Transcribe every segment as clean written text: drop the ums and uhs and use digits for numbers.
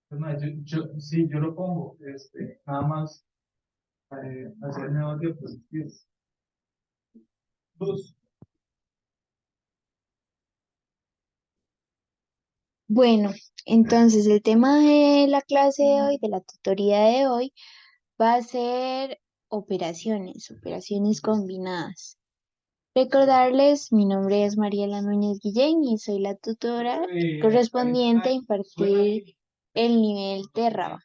Pues, sí, yo lo pongo, nada más hacer nuevas diapositivas. Dos. Bueno, entonces el tema de la clase de hoy, de la tutoría de hoy, va a ser operaciones combinadas. Recordarles, mi nombre es Mariela Núñez Guillén y soy la tutora correspondiente a impartir el nivel de RABA.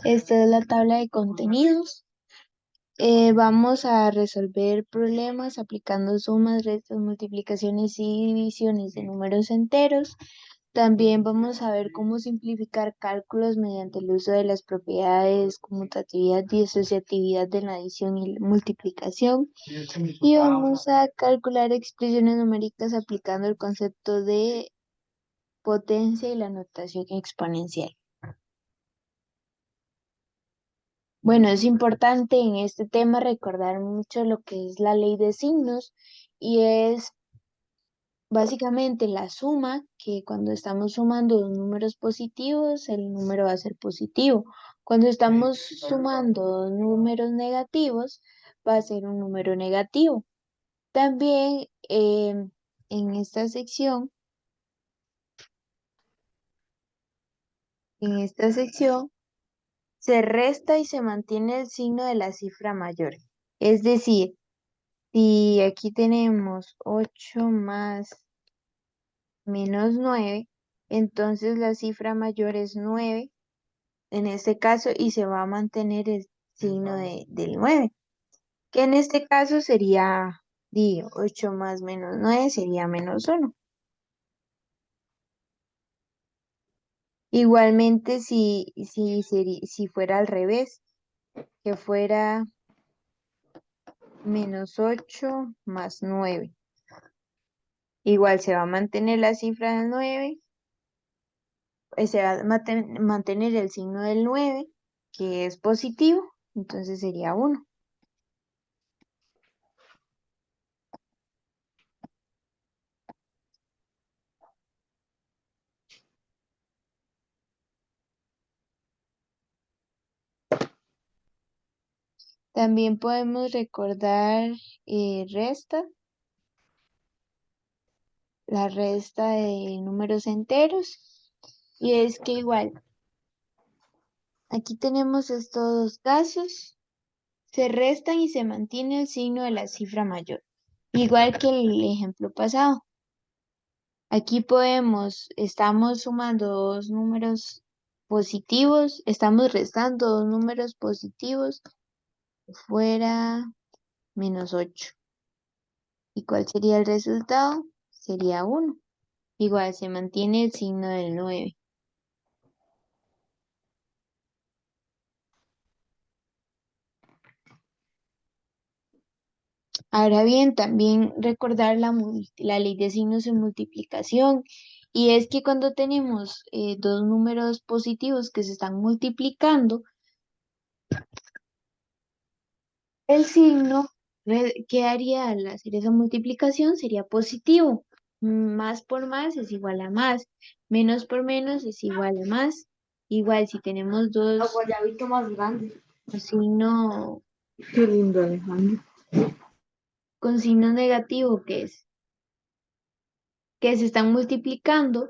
Esta es la tabla de contenidos. Vamos a resolver problemas aplicando sumas, restas, multiplicaciones y divisiones de números enteros. También vamos a ver cómo simplificar cálculos mediante el uso de las propiedades conmutatividad y asociatividad de la adición y la multiplicación. Y vamos a calcular expresiones numéricas aplicando el concepto de potencia y la notación exponencial. Bueno, es importante en este tema recordar mucho lo que es la ley de signos y es básicamente la suma, que cuando estamos sumando dos números positivos, el número va a ser positivo. Cuando estamos sumando dos números negativos, va a ser un número negativo. También en esta sección se resta y se mantiene el signo de la cifra mayor. Es decir, si aquí tenemos 8 más menos 9, entonces la cifra mayor es 9 en este caso y se va a mantener el signo del 9, que en este caso sería 8 más menos 9 sería menos 1. Igualmente si fuera al revés, que fuera menos 8 más 9. Igual se va a mantener la cifra del 9, se va a mantener el signo del 9, que es positivo, entonces sería 1. También podemos recordar resta, la resta de números enteros, y es que igual, aquí tenemos estos dos casos, se restan y se mantiene el signo de la cifra mayor, igual que el ejemplo pasado. Aquí estamos sumando dos números positivos, estamos restando dos números positivos, fuera menos 8. ¿Y cuál sería el resultado? Sería 1. Igual se mantiene el signo del 9. Ahora bien, también recordar la ley de signos de multiplicación. Y es que cuando tenemos dos números positivos que se están multiplicando, el signo que haría al hacer esa multiplicación sería positivo. Más por más es igual a más. Menos por menos es igual a más. Igual si tenemos dos Guayabito más grande. con signo, Qué lindo, Alejandro. con signo negativo, que se están multiplicando,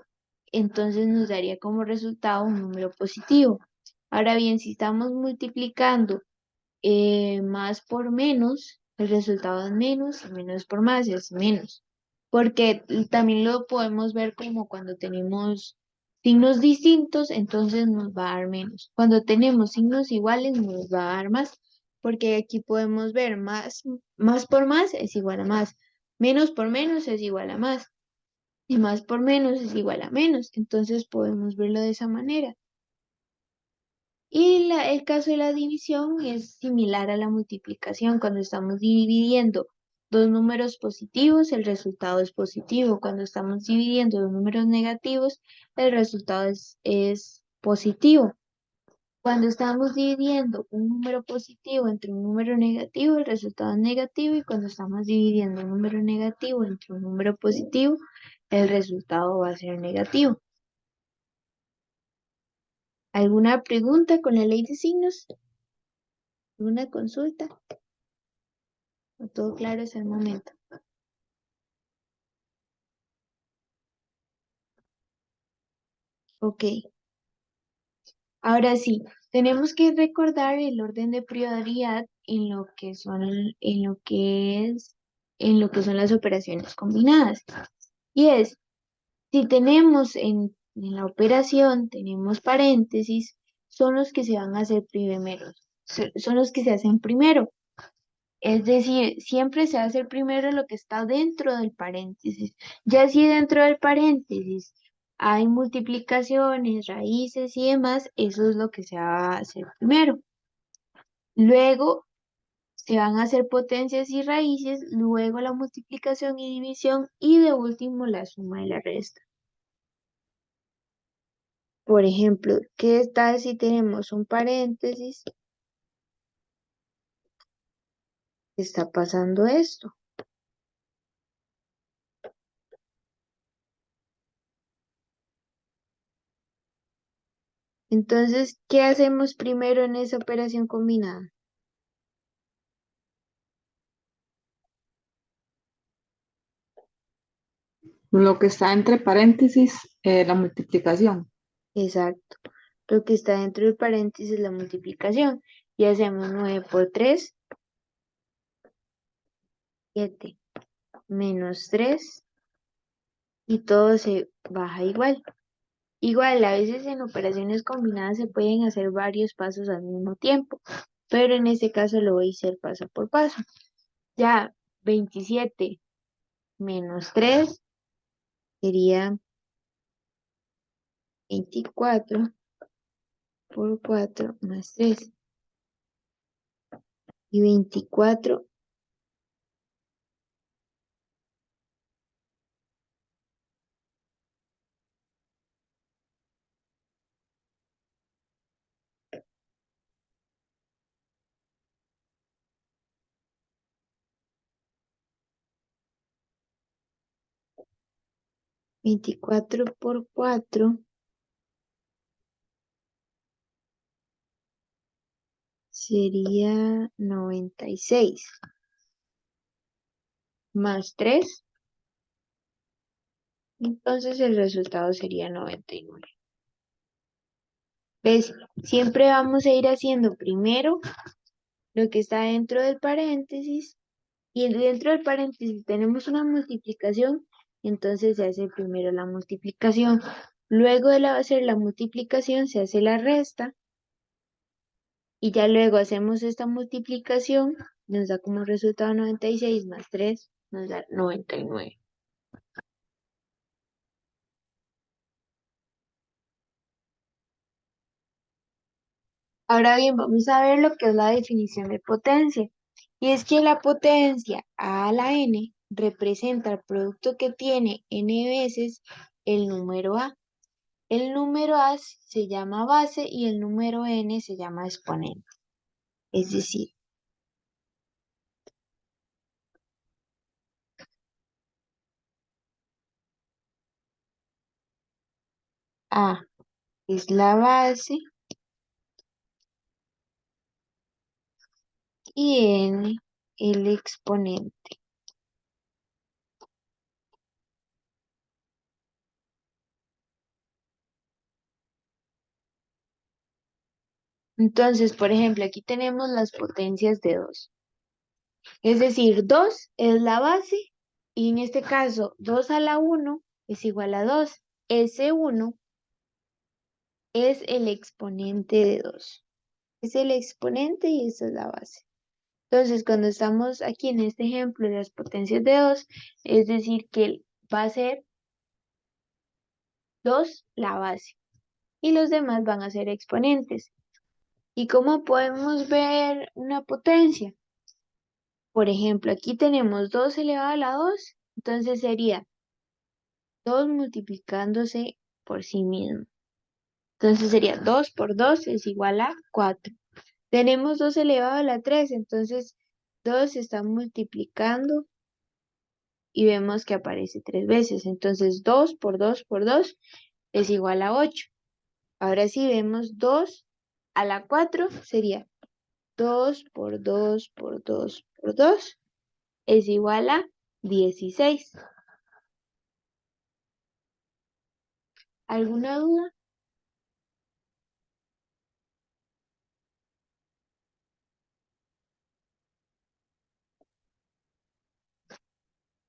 entonces nos daría como resultado un número positivo. Ahora bien, si estamos multiplicando más por menos, el resultado es menos y menos por más es menos. Porque también lo podemos ver como cuando tenemos signos distintos, entonces nos va a dar menos. Cuando tenemos signos iguales, nos va a dar más. Porque aquí podemos ver más por más es igual a más. Menos por menos es igual a más. Y más por menos es igual a menos. Entonces podemos verlo de esa manera. Y el caso de la división es similar a la multiplicación. Cuando estamos dividiendo dos números positivos, el resultado es positivo. Cuando estamos dividiendo dos números negativos, el resultado es positivo. Cuando estamos dividiendo un número positivo entre un número negativo, el resultado es negativo. Y cuando estamos dividiendo un número negativo entre un número positivo, el resultado va a ser negativo. ¿Alguna pregunta con la ley de signos? ¿Alguna consulta? ¿O todo claro hasta el momento? Ok. Ahora sí, tenemos que recordar el orden de prioridad en lo que son, en lo que son las operaciones combinadas. Y es, si tenemos en la operación, tenemos paréntesis, son los que se van a hacer primero, son los que se hacen primero. Es decir, siempre se hace primero lo que está dentro del paréntesis. Ya si dentro del paréntesis hay multiplicaciones, raíces y demás, eso es lo que se va a hacer primero. Luego se van a hacer potencias y raíces, luego la multiplicación y división y de último la suma y la resta. Por ejemplo, ¿qué tal si tenemos un paréntesis? Está pasando esto. Entonces, ¿qué hacemos primero en esa operación combinada? Lo que está entre paréntesis, la multiplicación. Exacto. Lo que está dentro del paréntesis es la multiplicación. Y hacemos 9 por 3, 7, menos 3, y todo se baja igual. Igual, a veces en operaciones combinadas se pueden hacer varios pasos al mismo tiempo, pero en este caso lo voy a hacer paso por paso. Ya 27 menos 3 sería 24 por 4 más 3. Y 24 24 por 4 sería 96 más 3, entonces el resultado sería 99. ¿Ves? Siempre vamos a ir haciendo primero lo que está dentro del paréntesis y dentro del paréntesis tenemos una multiplicación, entonces se hace primero la multiplicación. Luego de hacer la multiplicación se hace la resta y ya luego hacemos esta multiplicación, nos da como resultado 96 más 3, nos da 99. Ahora bien, vamos a ver lo que es la definición de potencia. Y es que la potencia a la n representa el producto que tiene n veces el número a. El número a se llama base y el número n se llama exponente. Es decir, a es la base y n el exponente. Entonces, por ejemplo, aquí tenemos las potencias de 2. Es decir, 2 es la base y en este caso 2 a la 1 es igual a 2. Ese 1 es el exponente de 2. Es el exponente y esa es la base. Entonces, cuando estamos aquí en este ejemplo de las potencias de 2, es decir que va a ser 2 la base y los demás van a ser exponentes. ¿Y cómo podemos ver una potencia? Por ejemplo, aquí tenemos 2 elevado a la 2, entonces sería 2 multiplicándose por sí mismo. Entonces sería 2 por 2 es igual a 4. Tenemos 2 elevado a la 3, entonces 2 se está multiplicando y vemos que aparece 3 veces. Entonces 2 por 2 por 2 es igual a 8. Ahora si vemos 2 a la 4 sería 2 por 2 por 2 por 2 es igual a 16. ¿Alguna duda?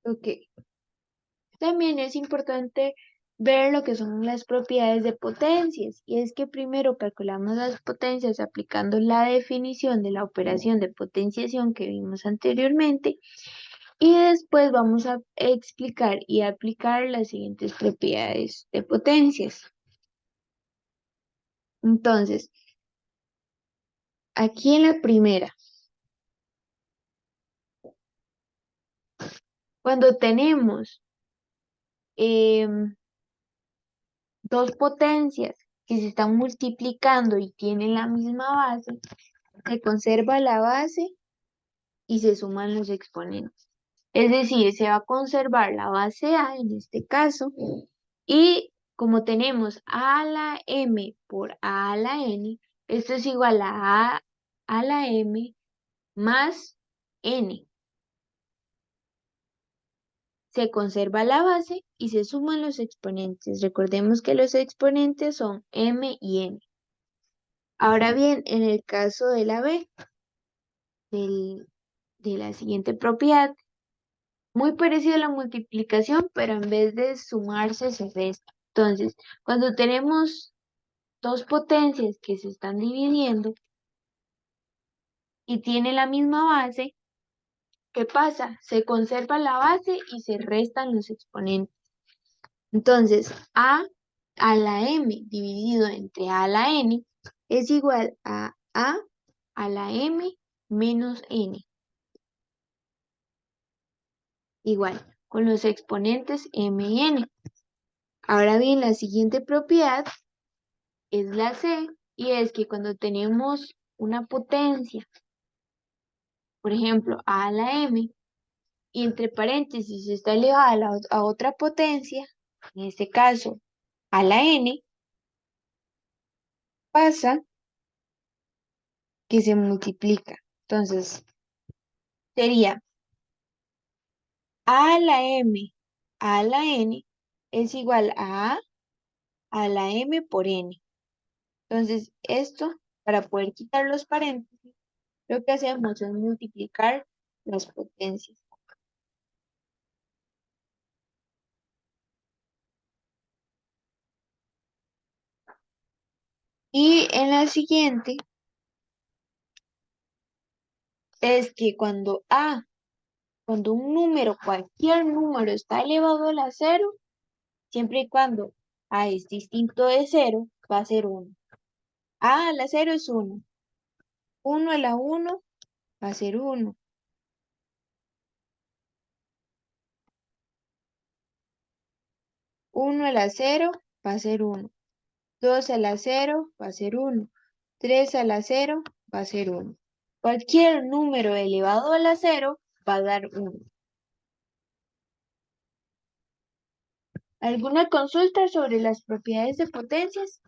Ok. También es importante ver lo que son las propiedades de potencias. Y es que primero calculamos las potencias aplicando la definición de la operación de potenciación que vimos anteriormente. Y después vamos a explicar y aplicar las siguientes propiedades de potencias. Entonces, aquí en la primera, cuando tenemos dos potencias que se están multiplicando y tienen la misma base, se conserva la base y se suman los exponentes. Es decir, se va a conservar la base A en este caso y como tenemos A a la M por A a la N, esto es igual a A a la M más N. Se conserva la base y se suman los exponentes. Recordemos que los exponentes son M y N. Ahora bien, en el caso de la B, de la siguiente propiedad, muy parecido a la multiplicación, pero en vez de sumarse se resta. Entonces, cuando tenemos dos potencias que se están dividiendo y tienen la misma base, ¿qué pasa? Se conserva la base y se restan los exponentes. Entonces, a la m dividido entre a la n es igual a la m menos n. Igual, con los exponentes m y n. Ahora bien, la siguiente propiedad es la C, y es que cuando tenemos una potencia, por ejemplo, a la m, y entre paréntesis está elevada a otra potencia, en este caso a la n, pasa que se multiplica. Entonces, sería a la m a la n es igual a la m por n. Entonces, esto, para poder quitar los paréntesis, lo que hacemos es multiplicar las potencias. Y en la siguiente es que cuando un número, cualquier número está elevado a la cero, siempre y cuando A es distinto de cero, va a ser 1. A a la cero es 1. 1 a la 1 va a ser 1. 1 a la 0 va a ser 1. 2 a la 0 va a ser 1. 3 a la 0 va a ser 1. Cualquier número elevado a la 0 va a dar 1. ¿Alguna consulta sobre las propiedades de potencias?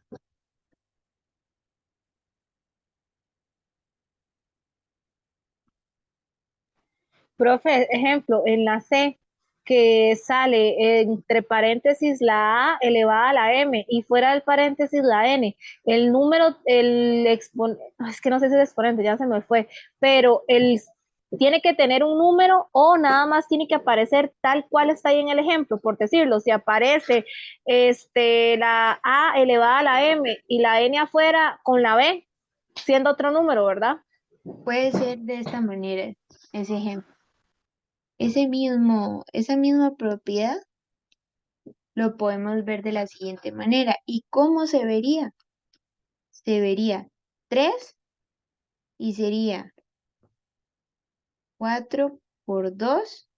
Profe, ejemplo, en la C, que sale entre paréntesis la A elevada a la M y fuera del paréntesis la N. El número, el exponente, es que no sé si es exponente, ya se me fue, pero tiene que tener un número o nada más tiene que aparecer tal cual está ahí en el ejemplo, por decirlo, si aparece la A elevada a la M y la N afuera con la B, siendo otro número, ¿verdad? Puede ser de esta manera, ese ejemplo. Esa misma propiedad lo podemos ver de la siguiente manera. ¿Y cómo se vería? Se vería 3 y sería 4 por 2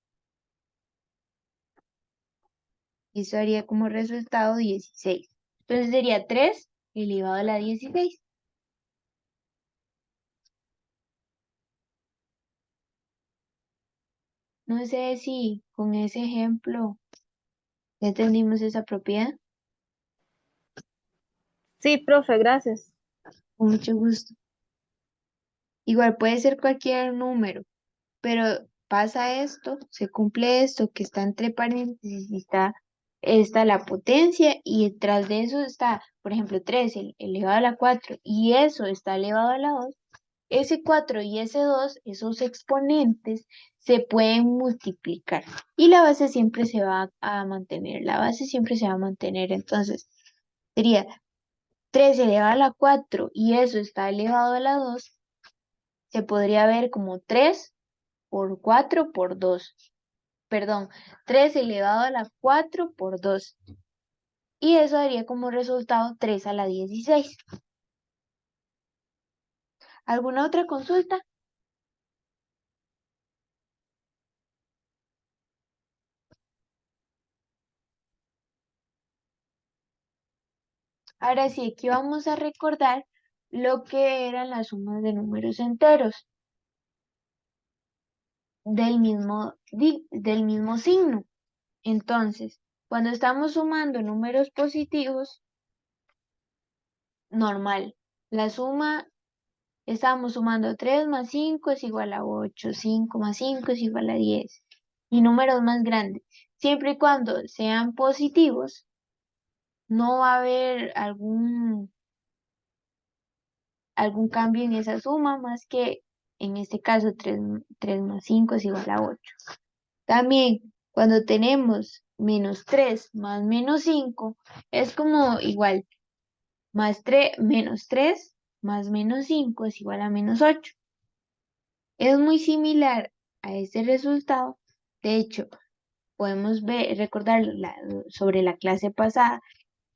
y eso haría como resultado 16. Entonces sería 3 elevado a la 16. No sé si con ese ejemplo ya entendimos esa propiedad. Sí, profe, gracias. Con mucho gusto. Igual puede ser cualquier número, pero pasa esto, se cumple esto que está entre paréntesis y está la potencia y detrás de eso está, por ejemplo, 3 elevado a la 4 y eso está elevado a la 2. Ese 4 y ese 2, esos exponentes se pueden multiplicar y la base siempre se va a mantener, la base siempre se va a mantener, entonces sería 3 elevado a la 4 y eso está elevado a la 2, se podría ver como 3 por 4 por 2, perdón, 3 elevado a la 4 por 2 y eso daría como resultado 3 a la 16. ¿Alguna otra consulta? Ahora sí, aquí vamos a recordar lo que eran las sumas de números enteros del mismo signo. Entonces, cuando estamos sumando números positivos, normal. La suma, estamos sumando 3 más 5 es igual a 8, 5 más 5 es igual a 10. Y números más grandes. Siempre y cuando sean positivos, no va a haber algún cambio en esa suma, más que en este caso 3 más 5 es igual a 8. También cuando tenemos menos 3 más menos 5, es como igual, menos 3 más menos 5 es igual a menos 8. Es muy similar a este resultado. De hecho, podemos recordar sobre la clase pasada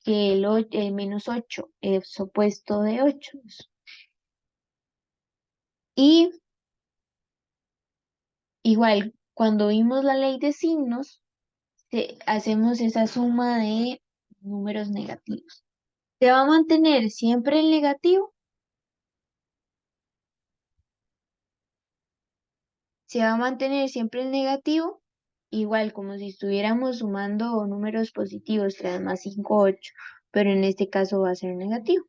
que el menos 8 es opuesto de 8. Y igual, cuando vimos la ley de signos, hacemos esa suma de números negativos. ¿Se va a mantener siempre el negativo? ¿Se va a mantener siempre el negativo? Igual, como si estuviéramos sumando números positivos, 3 más 5, 8, pero en este caso va a ser negativo.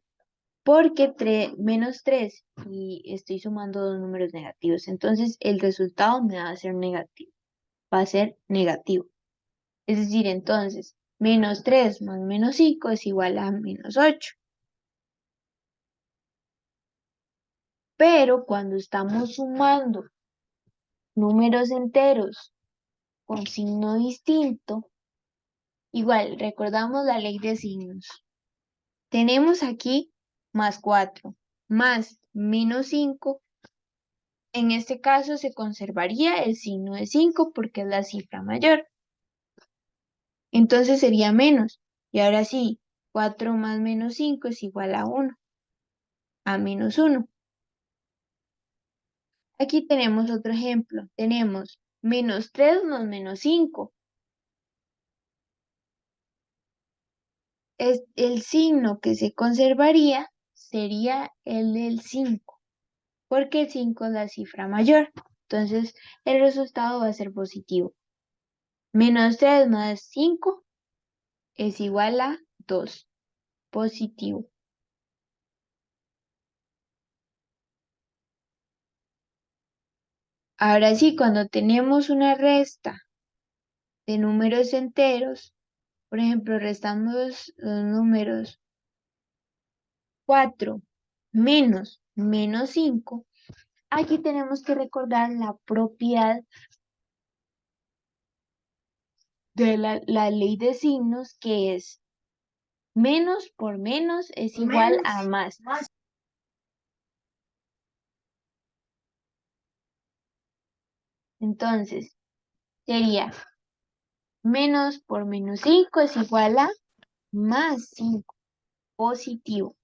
Porque menos 3 y estoy sumando dos números negativos. Entonces, el resultado me va a ser negativo. Va a ser negativo. Es decir, entonces, menos 3 más menos 5 es igual a menos 8. Pero cuando estamos sumando números enteros con signo distinto, igual, recordamos la ley de signos. Tenemos aquí más 4, más menos 5. En este caso se conservaría el signo de 5 porque es la cifra mayor. Entonces sería menos. Y ahora sí, 4 más menos 5 es igual a 1, a menos 1. Aquí tenemos otro ejemplo. Tenemos menos 3 más menos 5. El signo que se conservaría sería el del 5, porque el 5 es la cifra mayor. Entonces, el resultado va a ser positivo. Menos 3 más 5 es igual a 2, positivo. Ahora sí, cuando tenemos una resta de números enteros, por ejemplo, restamos los números 4 menos 5, aquí tenemos que recordar la propiedad de la ley de signos, que es menos por menos es igual a más. Entonces, sería menos por menos 5 es igual a más 5, positivo,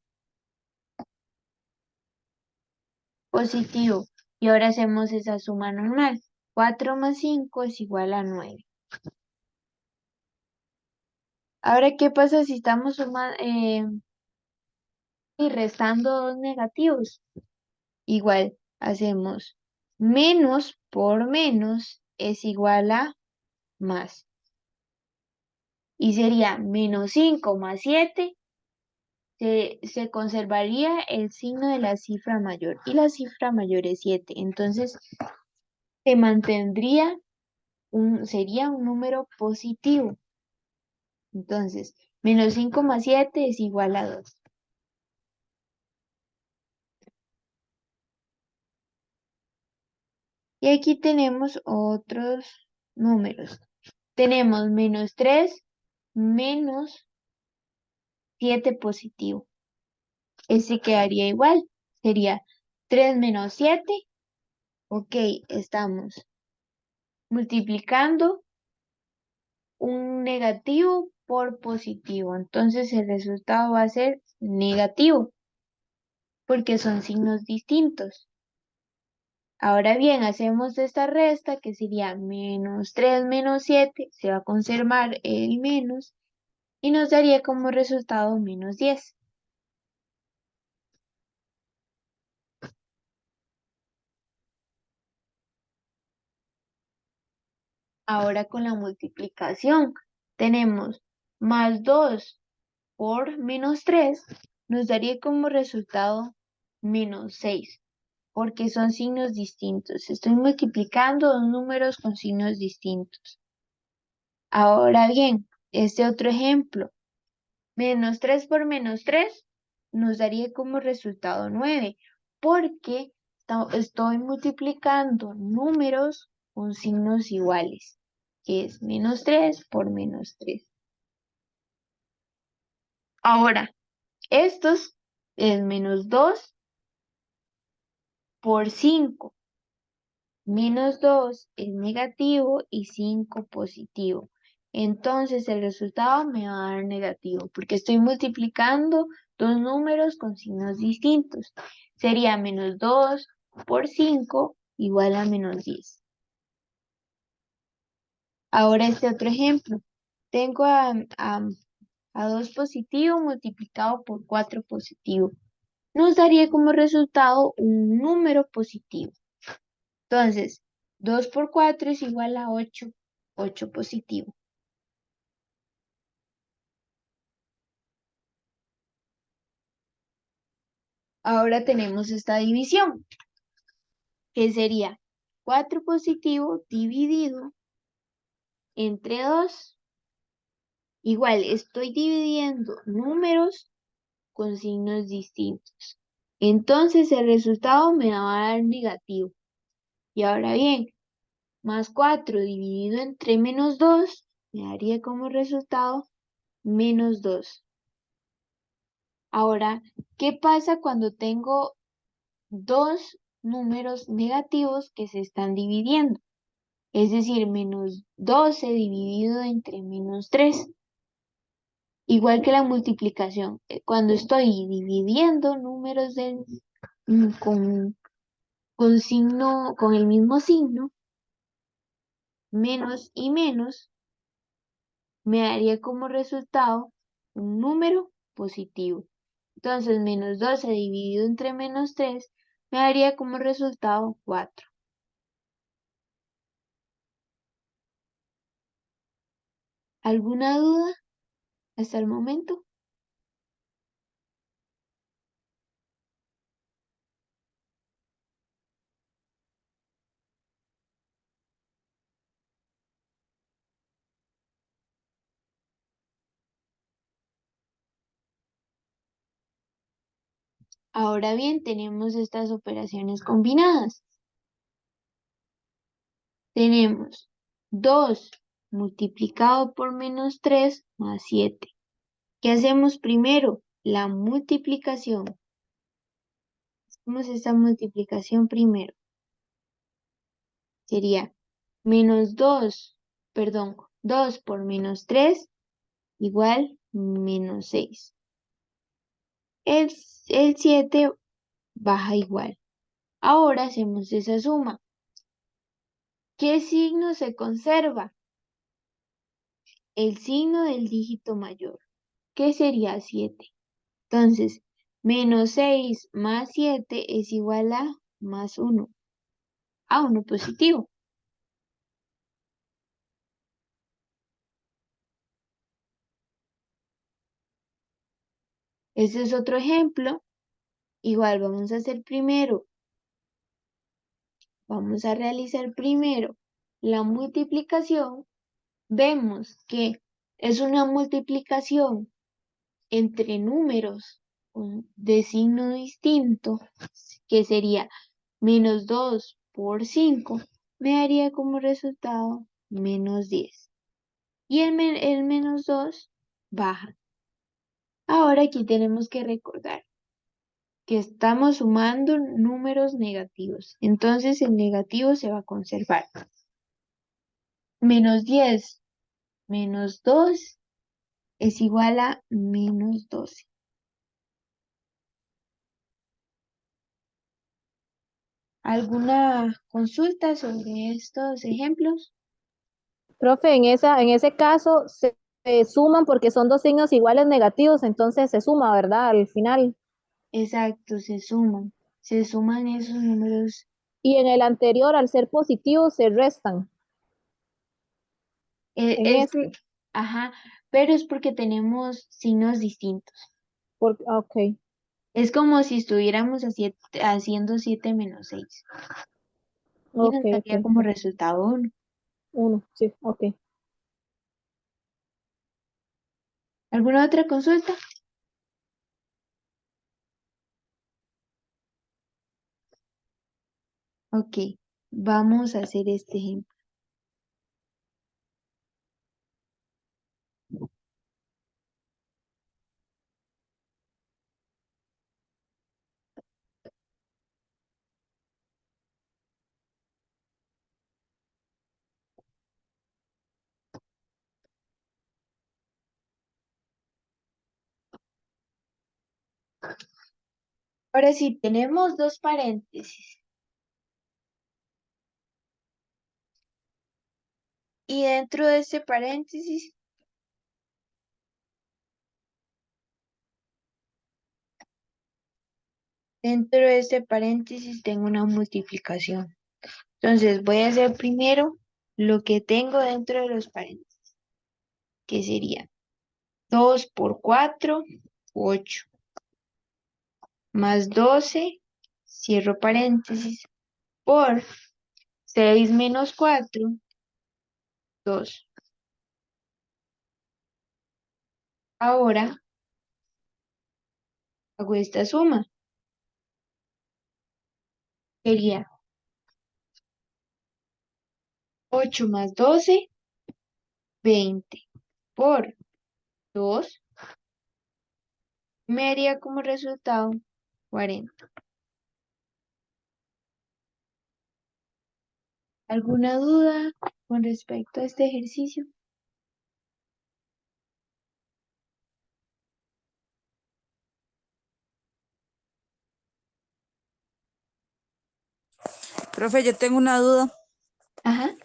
positivo. Y ahora hacemos esa suma normal. 4 más 5 es igual a 9. Ahora, ¿qué pasa si estamos sumando y restando dos negativos? Igual, hacemos menos por menos es igual a más. Y sería menos 5 más 7 se conservaría el signo de la cifra mayor y la cifra mayor es 7. Entonces, se mantendría sería un número positivo. Entonces, menos 5 más 7 es igual a 2. Y aquí tenemos otros números. Tenemos menos 3 menos 7 positivo. Ese quedaría igual. Sería 3 menos 7. Ok, estamos multiplicando un negativo por positivo. Entonces el resultado va a ser negativo porque son signos distintos. Ahora bien, hacemos esta resta que sería menos 3 menos 7. Se va a conservar el menos y nos daría como resultado menos 10. Ahora con la multiplicación tenemos más 2 por menos 3 nos daría como resultado menos 6, porque son signos distintos. Estoy multiplicando dos números con signos distintos. Ahora bien, este otro ejemplo, menos 3 por menos 3 nos daría como resultado 9, porque estoy multiplicando números con signos iguales, que es menos 3 por menos 3. Ahora, estos es menos 2 por 5. Menos 2 es negativo y 5 positivo. Entonces el resultado me va a dar negativo porque estoy multiplicando dos números con signos distintos. Sería menos 2 por 5 igual a menos 10. Ahora este otro ejemplo. Tengo a 2 positivo multiplicado por 4 positivo. Nos daría como resultado un número positivo. Entonces, 2 por 4 es igual a 8. 8 positivo. Ahora tenemos esta división, que sería 4 positivo dividido entre 2. Igual, estoy dividiendo números con signos distintos. Entonces, el resultado me va a dar negativo. Y ahora bien, más 4 dividido entre menos 2 me daría como resultado menos 2. Ahora, ¿qué pasa cuando tengo dos números negativos que se están dividiendo? Es decir, menos 12 dividido entre menos 3. Igual que la multiplicación. Cuando estoy dividiendo números con signo, con el mismo signo, menos y menos, me daría como resultado un número positivo. Entonces, menos 12 dividido entre menos 3 me daría como resultado 4. ¿Alguna duda hasta el momento? Ahora bien, tenemos estas operaciones combinadas. Tenemos 2 multiplicado por menos 3 más 7. ¿Qué hacemos primero? La multiplicación. Hacemos esta multiplicación primero. Sería menos 2, perdón, 2 por menos 3 igual menos 6. El 7 baja igual. Ahora hacemos esa suma. ¿Qué signo se conserva? El signo del dígito mayor, que sería 7. Entonces, menos 6 más 7 es igual a más 1. A 1 positivo. Este es otro ejemplo. Igual vamos a hacer primero, vamos a realizar primero la multiplicación. Vemos que es una multiplicación entre números de signo distinto, que sería menos 2 por 5, me daría como resultado menos 10. Y el menos 2 baja. Ahora aquí tenemos que recordar que estamos sumando números negativos. Entonces el negativo se va a conservar. Menos 10 menos 2 es igual a menos 12. ¿Alguna consulta sobre estos ejemplos? Profe, en ese caso se suman porque son dos signos iguales negativos, entonces se suma, ¿verdad? Al final. Exacto, se suman. Se suman esos números. Y en el anterior, al ser positivos, se restan. En Es, este, ajá, pero es porque tenemos signos distintos. ok, Es como si estuviéramos haciendo 7 menos 6. Y ok, nos daría ok. como resultado 1. Uno, sí, ok. ¿Alguna otra consulta? Ok, vamos a hacer este ejemplo. Ahora sí, tenemos dos paréntesis. Y dentro de este paréntesis, tengo una multiplicación. Entonces voy a hacer primero lo que tengo dentro de los paréntesis, que sería 2 por 4, 8, más 12, cierro paréntesis, por 6 menos 4, 2. Ahora hago esta suma. Sería 8 más 12, 20, por 2, me haría como resultado 40. ¿Alguna duda con respecto a este ejercicio? Profe, yo tengo una duda. Ajá.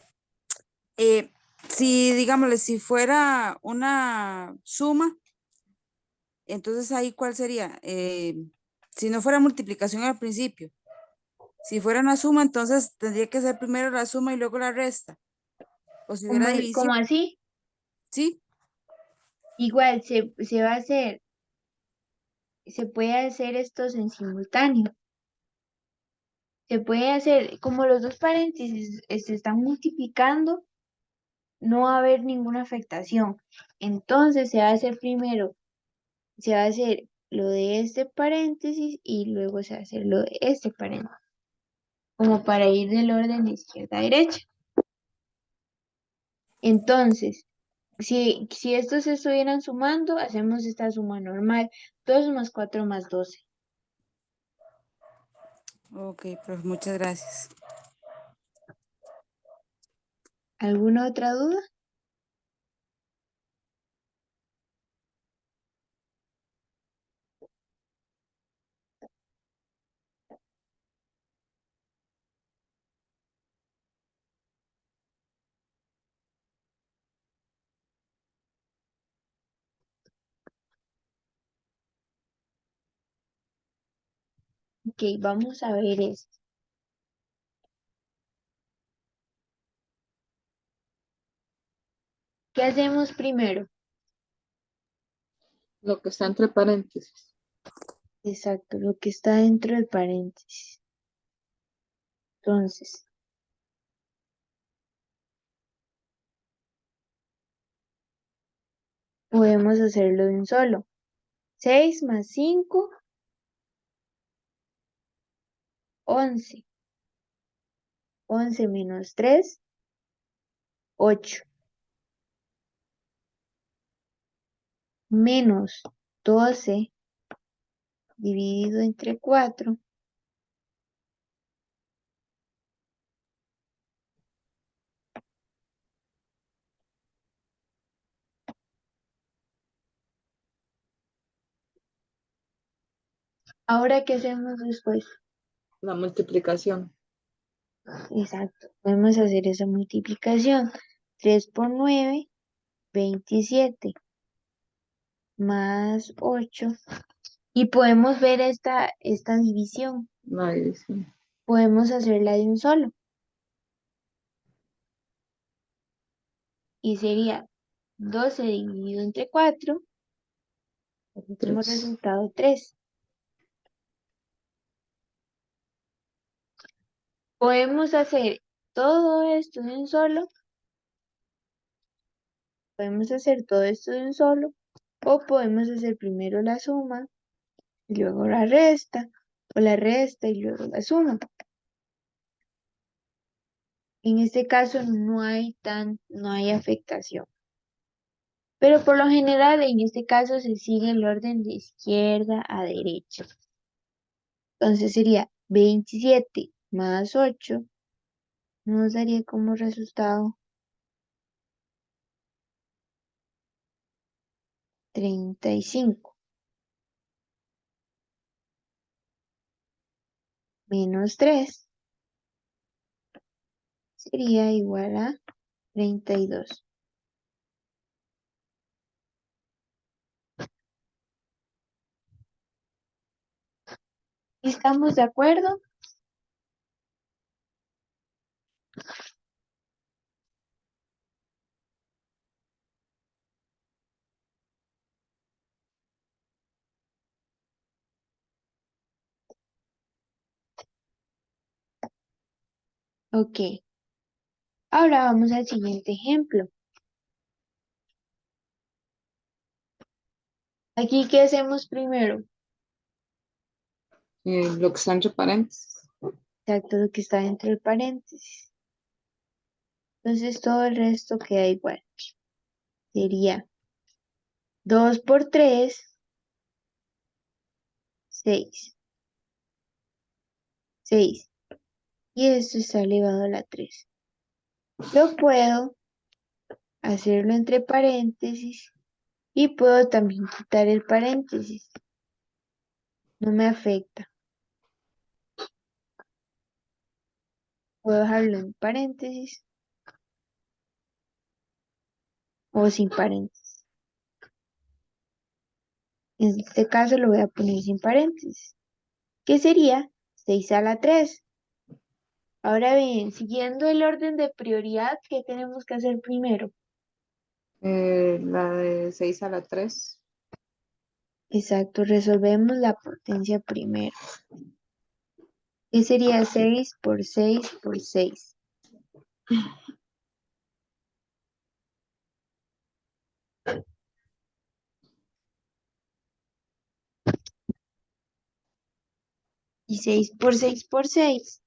Eh, si, digámosle, si fuera una suma, entonces ahí ¿cuál sería? Si no fuera multiplicación al principio. Si fuera una suma, entonces tendría que ser primero la suma y luego la resta. O si Como, fuera división, como así, ¿sí? igual se va a hacer, se puede hacer estos en simultáneo. Se puede hacer, como los dos paréntesis se están multiplicando, no va a haber ninguna afectación. Entonces se va a hacer primero, se va a hacer lo de este paréntesis y luego se va a hacer lo de este paréntesis, como para ir del orden de izquierda a derecha. Entonces, si estos se estuvieran sumando, hacemos esta suma normal, 2 más 4 más 12. Ok, profe, muchas gracias. ¿Alguna otra duda? Ok, vamos a ver esto. ¿Qué hacemos primero? Lo que está entre paréntesis. Exacto, lo que está dentro del paréntesis. Entonces, podemos hacerlo de un solo. 6 más 5, 11. 11 menos 3, 8. Menos 12 dividido entre 4. Ahora, ¿qué hacemos después? La multiplicación. Exacto, podemos hacer esa multiplicación. 3 por 9, 27, más 8. Y podemos ver esta división. La división. Podemos hacerla de un solo. Y sería 12 dividido entre 4. Aquí tenemos 3. resultado 3. Podemos hacer todo esto de un solo. Podemos hacer todo esto de un solo. O podemos hacer primero la suma y luego la resta. O la resta y luego la suma. En este caso no hay afectación. Pero por lo general en este caso se sigue el orden de izquierda a derecha. Entonces sería 27 más 8 nos daría como resultado 35 menos 3 sería igual a 32. ¿Estamos de acuerdo? Ok. Ahora vamos al siguiente ejemplo. Aquí, ¿qué hacemos primero? Lo que está entre paréntesis. Exacto, lo que está dentro del paréntesis. Entonces todo el resto queda igual. Sería 2 por 3, 6. 6. Y esto está elevado a la 3. Yo puedo hacerlo entre paréntesis y puedo también quitar el paréntesis. No me afecta. Puedo dejarlo en paréntesis o sin paréntesis. En este caso lo voy a poner sin paréntesis, que sería 6 a la 3. Ahora bien, siguiendo el orden de prioridad, ¿qué tenemos que hacer primero? La de 6 a la 3. Exacto, resolvemos la potencia primero, que sería 6 por 6 por 6. Y 6 por 6 por 6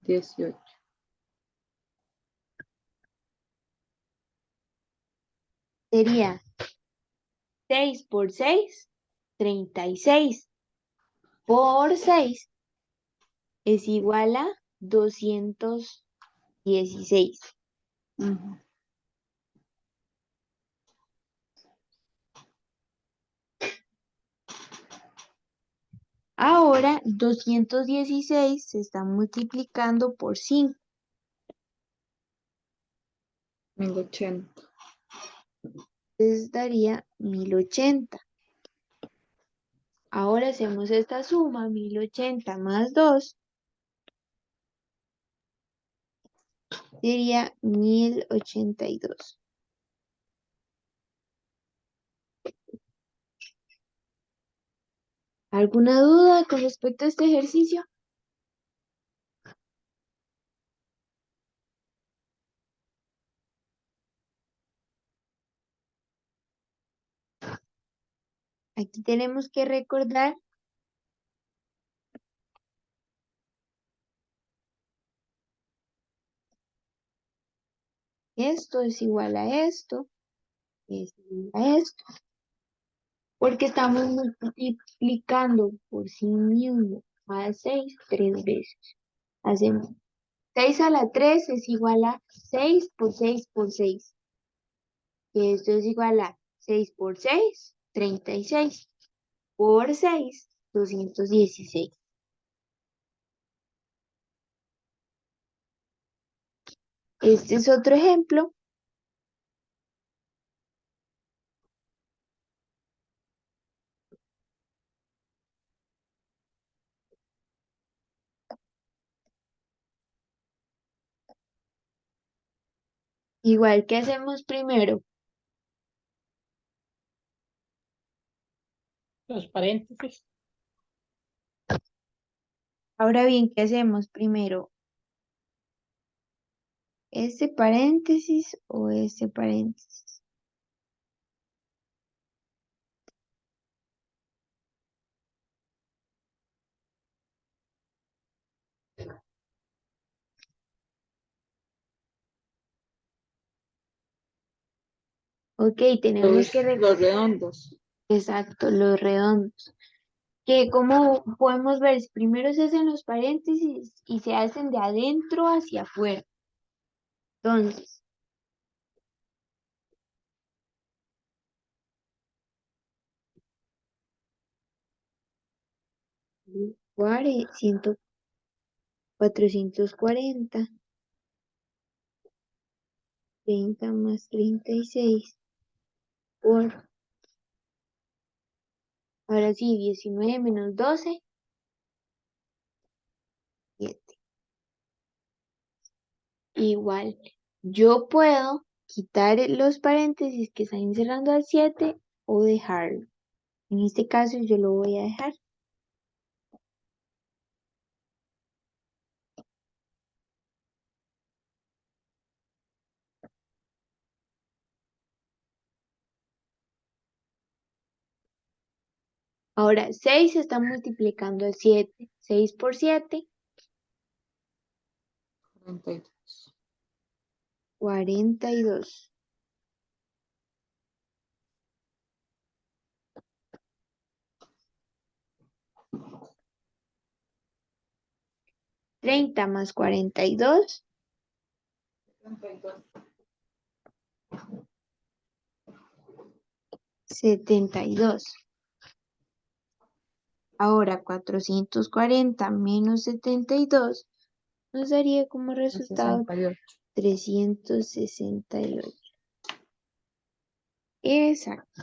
18. sería 6 por 6, 36. Por 6 es igual a 216. Ujú. Ahora 216 se está multiplicando por 5. 1080. Entonces daría 1080. Ahora hacemos esta suma, 1080 más 2 sería 1082. ¿Alguna duda con respecto a este ejercicio? Aquí tenemos que recordar esto es igual a esto, es igual a esto, porque estamos multiplicando por sí mismo a 6 tres veces. Hacemos 6 a la 3 es igual a 6 por 6 por 6. Y esto es igual a 6 por 6, 36. Por 6, 216. Este es otro ejemplo. Igual que hacemos primero. Los paréntesis. Ahora bien, ¿qué hacemos primero? ¿Este paréntesis o este paréntesis? Ok, tenemos que Los redondos. exacto, los redondos. Que como podemos ver, primero se hacen los paréntesis y se hacen de adentro hacia afuera. Entonces, cuare- ciento- 440, 30 más 36 por, ahora sí, 19 menos 12, 7. Igual, yo puedo quitar los paréntesis que están encerrando al 7 o dejarlo. En este caso yo lo voy a dejar. Ahora, 6 está multiplicando al 7. 6 por 7, 42. 42. 30 más 42, 72. Ahora 440 menos 72 nos daría como resultado 68. 368. Exacto.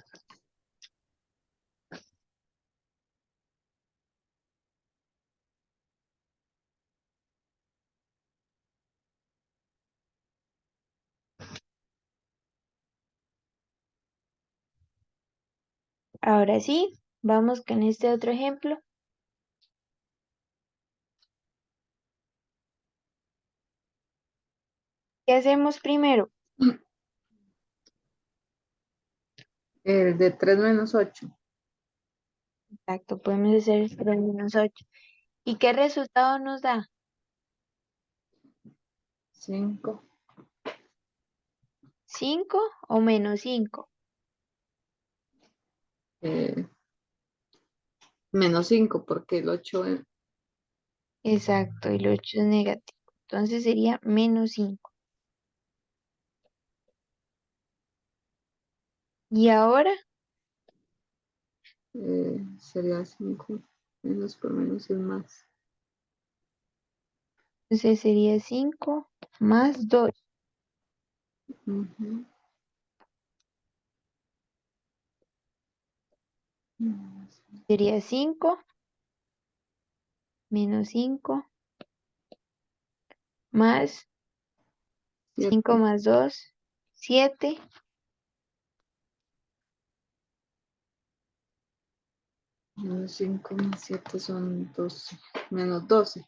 Ahora sí, vamos con este otro ejemplo. ¿Qué hacemos primero? El de 3 menos 8. Exacto, podemos hacer 3 menos 8. ¿Y qué resultado nos da? 5. 5 o menos 5. Menos 5 porque el 8 Exacto, el 8 es negativo. Entonces sería menos 5. Y ahora, sería 5. Menos por menos es más. entonces sería 5 más 2. Ujú. Sería 5 menos 5 más 5 7. más 2, 7. Menos 5 más 7 son 12. Menos 12.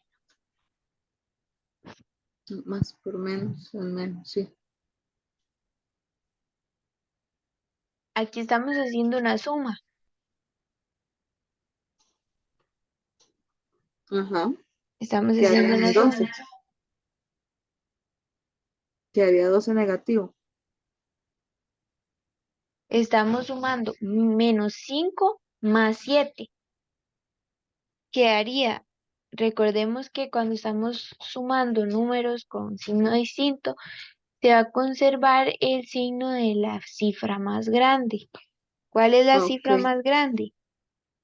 Más por menos son menos, sí. Aquí estamos haciendo una suma. Ajá. Estamos Quedaría haciendo en una 12. suma. Quedaría 12 negativo. Estamos sumando menos 5 más 7. Quedaría, recordemos que cuando estamos sumando números con signo distinto, se va a conservar el signo de la cifra más grande. ¿Cuál es la cifra Ok. más grande?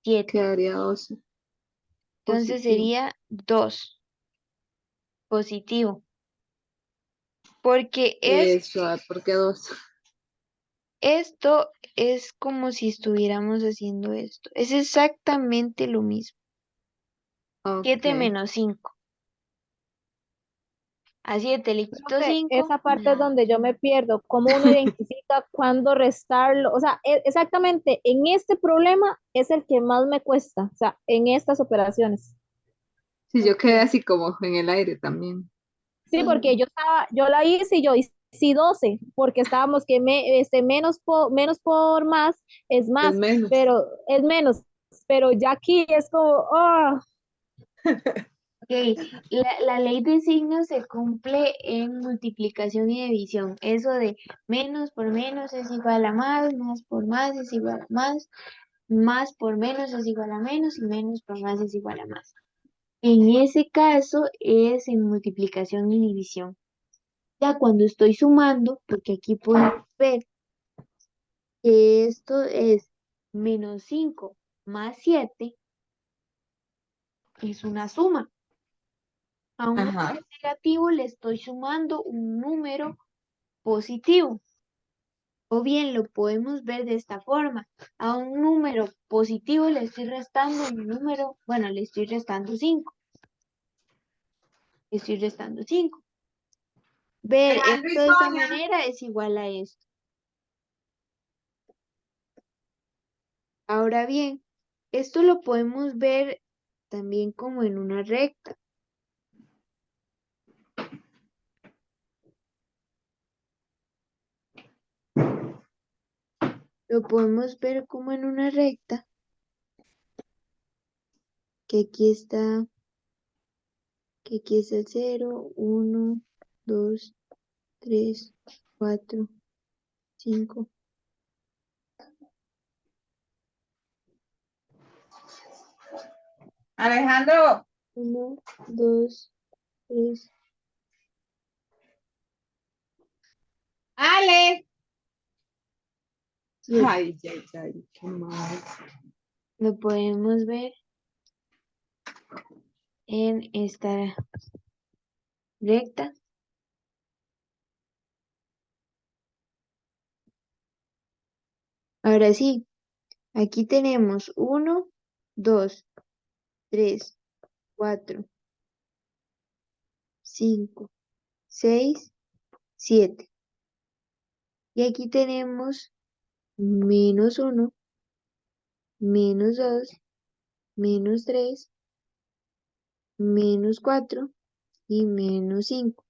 7. Quedaría 12. Entonces Positivo. sería 2. Positivo. Porque Eso, ¿por qué 2? esto es como si estuviéramos haciendo esto. Es exactamente lo mismo. 7 Ok. menos 5. A 7 le quito Profe, 5. esa parte es donde yo me pierdo, cómo uno identifica cuándo restarlo, o sea, exactamente en este problema es el que más me cuesta, o sea, en estas operaciones. Sí, yo quedé así como en el aire también. Sí, porque yo la hice y yo hice 12, porque estábamos que menos por más Es menos. pero es menos, pero ya aquí es como, ah, Ok, la ley de signos se cumple en multiplicación y división. Eso de menos por menos es igual a más por más es igual a más por menos es igual a menos y menos por más es igual a más. En ese caso es en multiplicación y división. Ya cuando estoy sumando, porque aquí podemos ver que esto es menos 5 más 7, es una suma. A un Ajá. número negativo le estoy sumando un número positivo. O bien lo podemos ver de esta forma. A un número positivo le estoy restando un número, bueno, le estoy restando 5. Le estoy restando 5. Ver Alejandro y esto de esa Sonia. manera es igual a esto. Ahora bien, esto lo podemos ver también como en una recta. Lo podemos ver como en una recta, que aquí está, que aquí es el 0, 1, 2, 3, 4, 5. Alejandro. 1, 2, 3. Ale. Sí, Ay, ay, ay, qué mal. lo podemos ver en esta recta. Ahora sí, aquí tenemos 1, 2, 3, 4, 5, 6, 7. Y aquí tenemos menos 1, menos 2, menos 3, menos 4 y menos 5.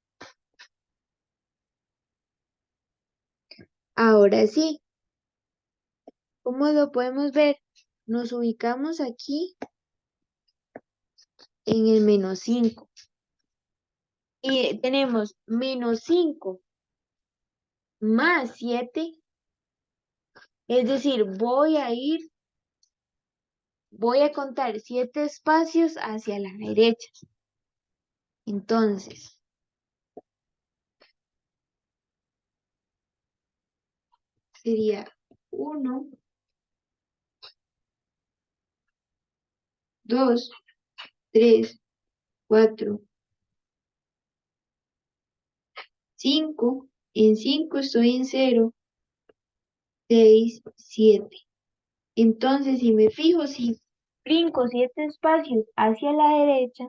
Ahora sí, ¿cómo lo podemos ver? Nos ubicamos aquí en el menos 5. Y tenemos menos 5 más 7. Es decir, voy a contar 7 espacios hacia la derecha. Entonces, sería 1, 2, 3, 4, 5. En 5 estoy en 0, 6, 7. Entonces, si me fijo, si brinco 7 espacios hacia la derecha,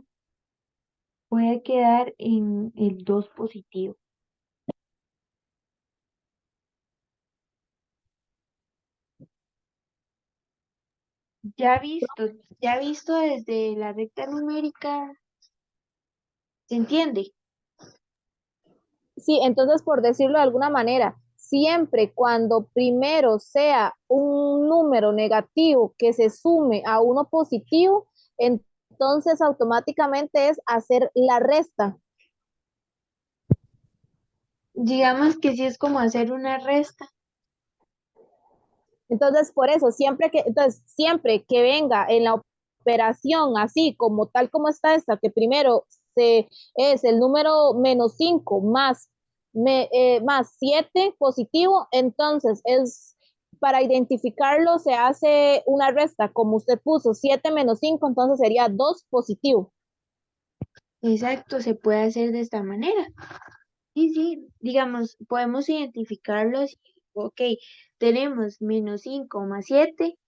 voy a quedar en el 2 positivo. ya visto desde la recta numérica, ¿se entiende? Sí, entonces por decirlo de alguna manera, siempre cuando primero sea un número negativo que se sume a uno positivo, entonces automáticamente es hacer la resta. Digamos que sí es como hacer una resta. Entonces, por eso, siempre que venga en la operación así como tal como está esta, que primero es el número -5 más 7 positivo, entonces es para identificarlo se hace una resta, como usted puso 7 menos 5, entonces sería 2 positivo. Exacto, se puede hacer de esta manera. Sí, digamos, podemos identificarlos. Ok, tenemos -5 más 7,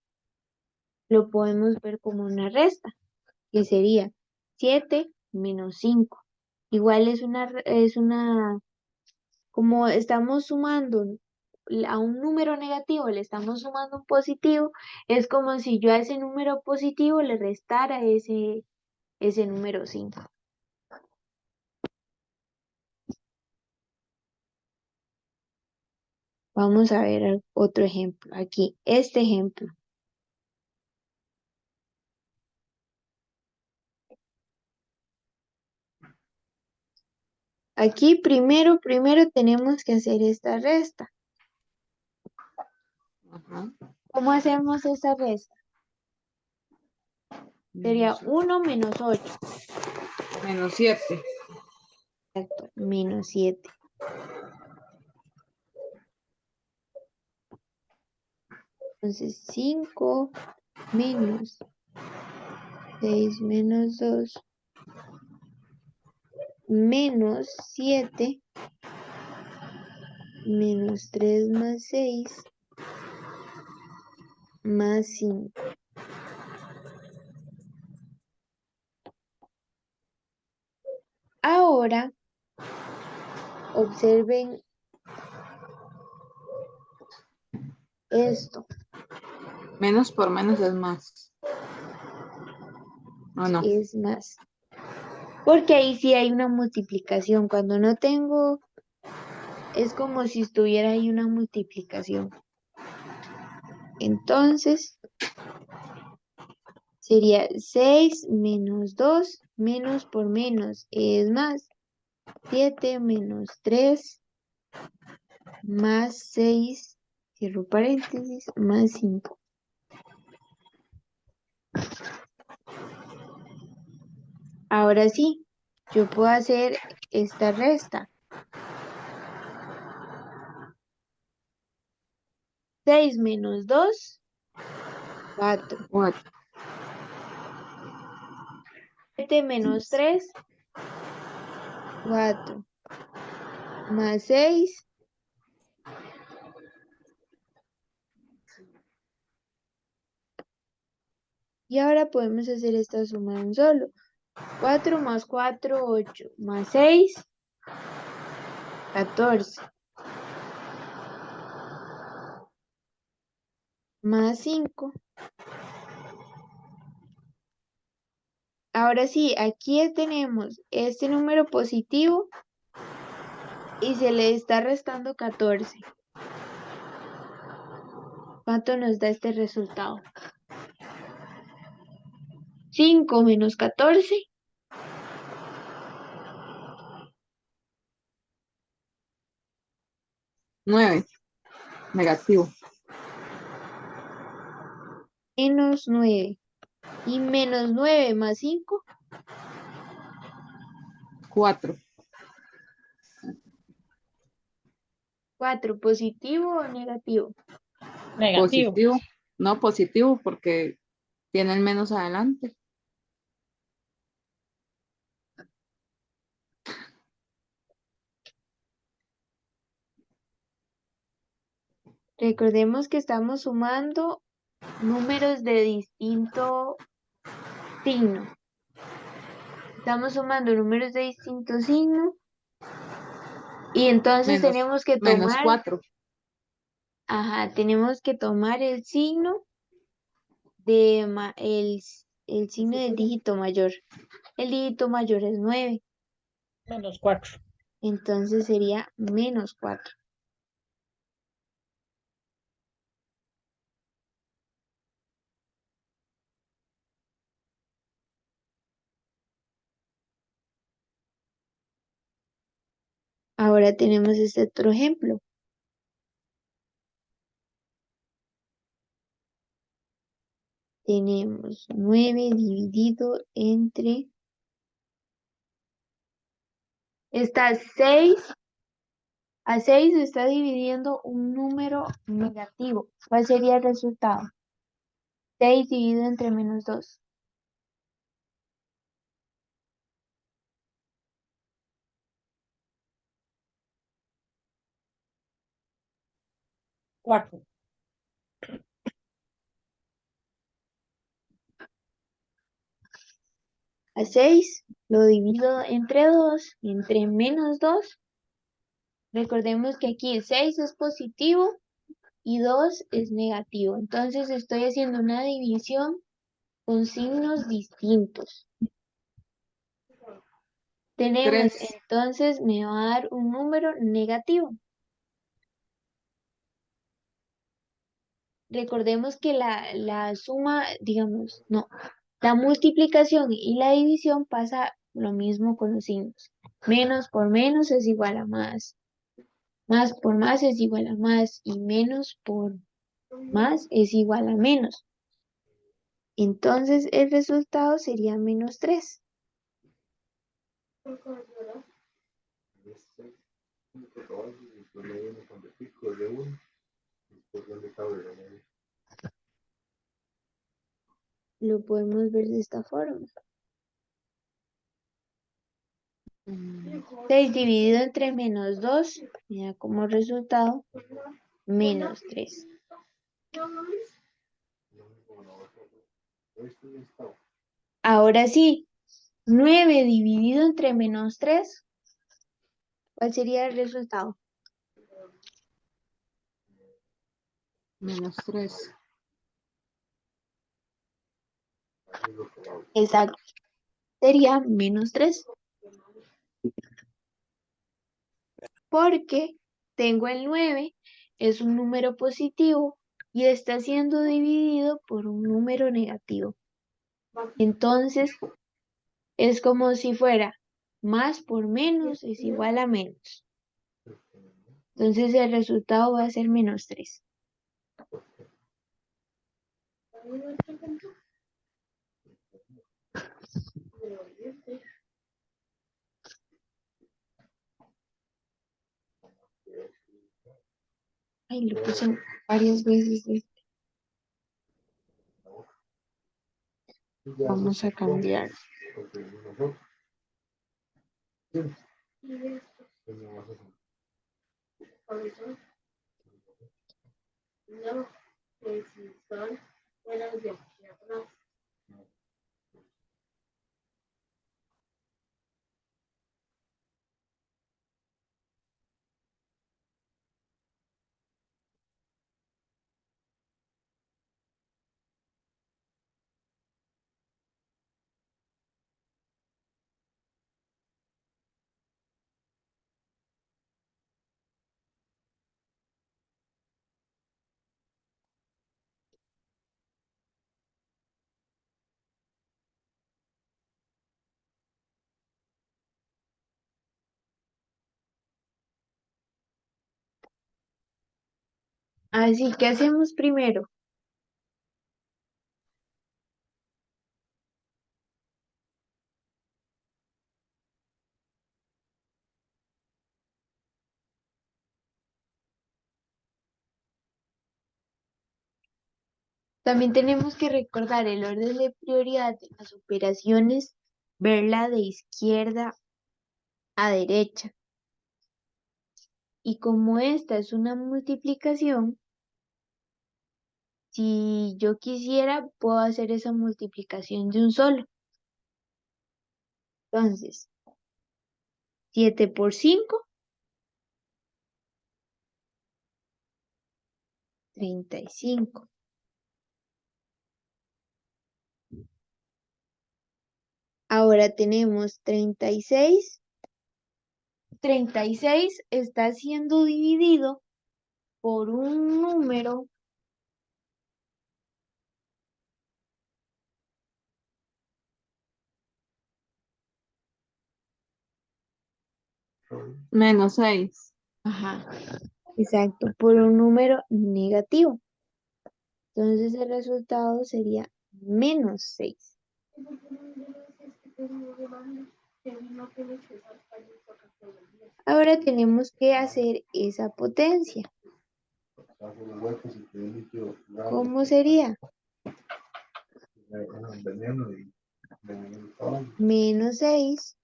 lo podemos ver como una resta, que sería 7 menos 5. Igual como estamos sumando a un número negativo, le estamos sumando un positivo, es como si yo a ese número positivo le restara ese número 5. Vamos a ver otro ejemplo. Aquí, este ejemplo. Aquí primero tenemos que hacer esta resta. Ajá. ¿Cómo hacemos esta resta? Sería Menos 1 menos 8. -7. Exacto, menos 7. Entonces 5 menos 6 menos 2 menos 7 menos 3 más 6 más 5. Ahora, observen esto. Menos por menos es más. ¿O no? Es más. Porque ahí sí hay una multiplicación. Cuando no tengo, es como si estuviera ahí una multiplicación. Entonces, sería 6 menos 2, menos por menos es más. 7 menos 3 más 6, cierro paréntesis, más 5. Ahora sí, yo puedo hacer esta resta. 6 menos 2, 4. 4. 7 menos 3, 4. Más 6. Y ahora podemos hacer esta suma de un solo. 4 más 4, 8. Más 6, 14. Más 5. Ahora sí, aquí tenemos este número positivo y se le está restando 14. ¿Cuánto nos da este resultado? 5 menos 14. 9. Negativo. Menos 9. Y menos 9 más 5. 4. 4. ¿Positivo o negativo? Negativo. Positivo. No positivo porque tiene el menos adelante. Recordemos que estamos sumando números de distinto signo. Estamos sumando números de distinto signo y entonces tenemos que Menos tomar, 4. tenemos que tomar el signo el signo del dígito mayor. El dígito mayor es 9, Menos 4. entonces sería menos 4. Ahora tenemos este otro ejemplo. Tenemos 9 dividido entre... Está 6. A 6 se está dividiendo un número negativo. ¿Cuál sería el resultado? 6 dividido entre menos 2. 4. A 6 lo divido entre 2, entre menos 2. Recordemos que aquí 6 es positivo y 2 es negativo. Entonces estoy haciendo una división con signos distintos. Tenemos, 3. entonces me va a dar un número negativo. Recordemos que la suma, digamos, no, la multiplicación y la división pasa lo mismo con los signos. Menos por menos es igual a más. Más por más es igual a más. Y menos por más es igual a menos. Entonces el resultado sería menos 3. Lo podemos ver de esta forma. 6 dividido entre menos 2 me da como resultado menos 3. Ahora sí, 9 dividido entre menos 3, ¿cuál sería el resultado? Menos 3. Exacto, sería menos 3. Porque tengo el 9, es un número positivo y está siendo dividido por un número negativo. Entonces, es como si fuera más por menos es igual a menos. Entonces, el resultado va a ser menos 3. Ay, lo puse varias veces. Vamos a cambiar. Así que hacemos primero. También tenemos que recordar el orden de prioridad de las operaciones, verla de izquierda a derecha. Y como esta es una multiplicación, si yo quisiera, puedo hacer esa multiplicación de un solo. Entonces, 7 por 5, 35. Ahora tenemos 36. 36 está siendo dividido por un número Menos 6. Ajá, exacto, por un número negativo. Entonces el resultado sería menos 6. Ahora tenemos que hacer esa potencia. ¿Cómo sería? Menos 6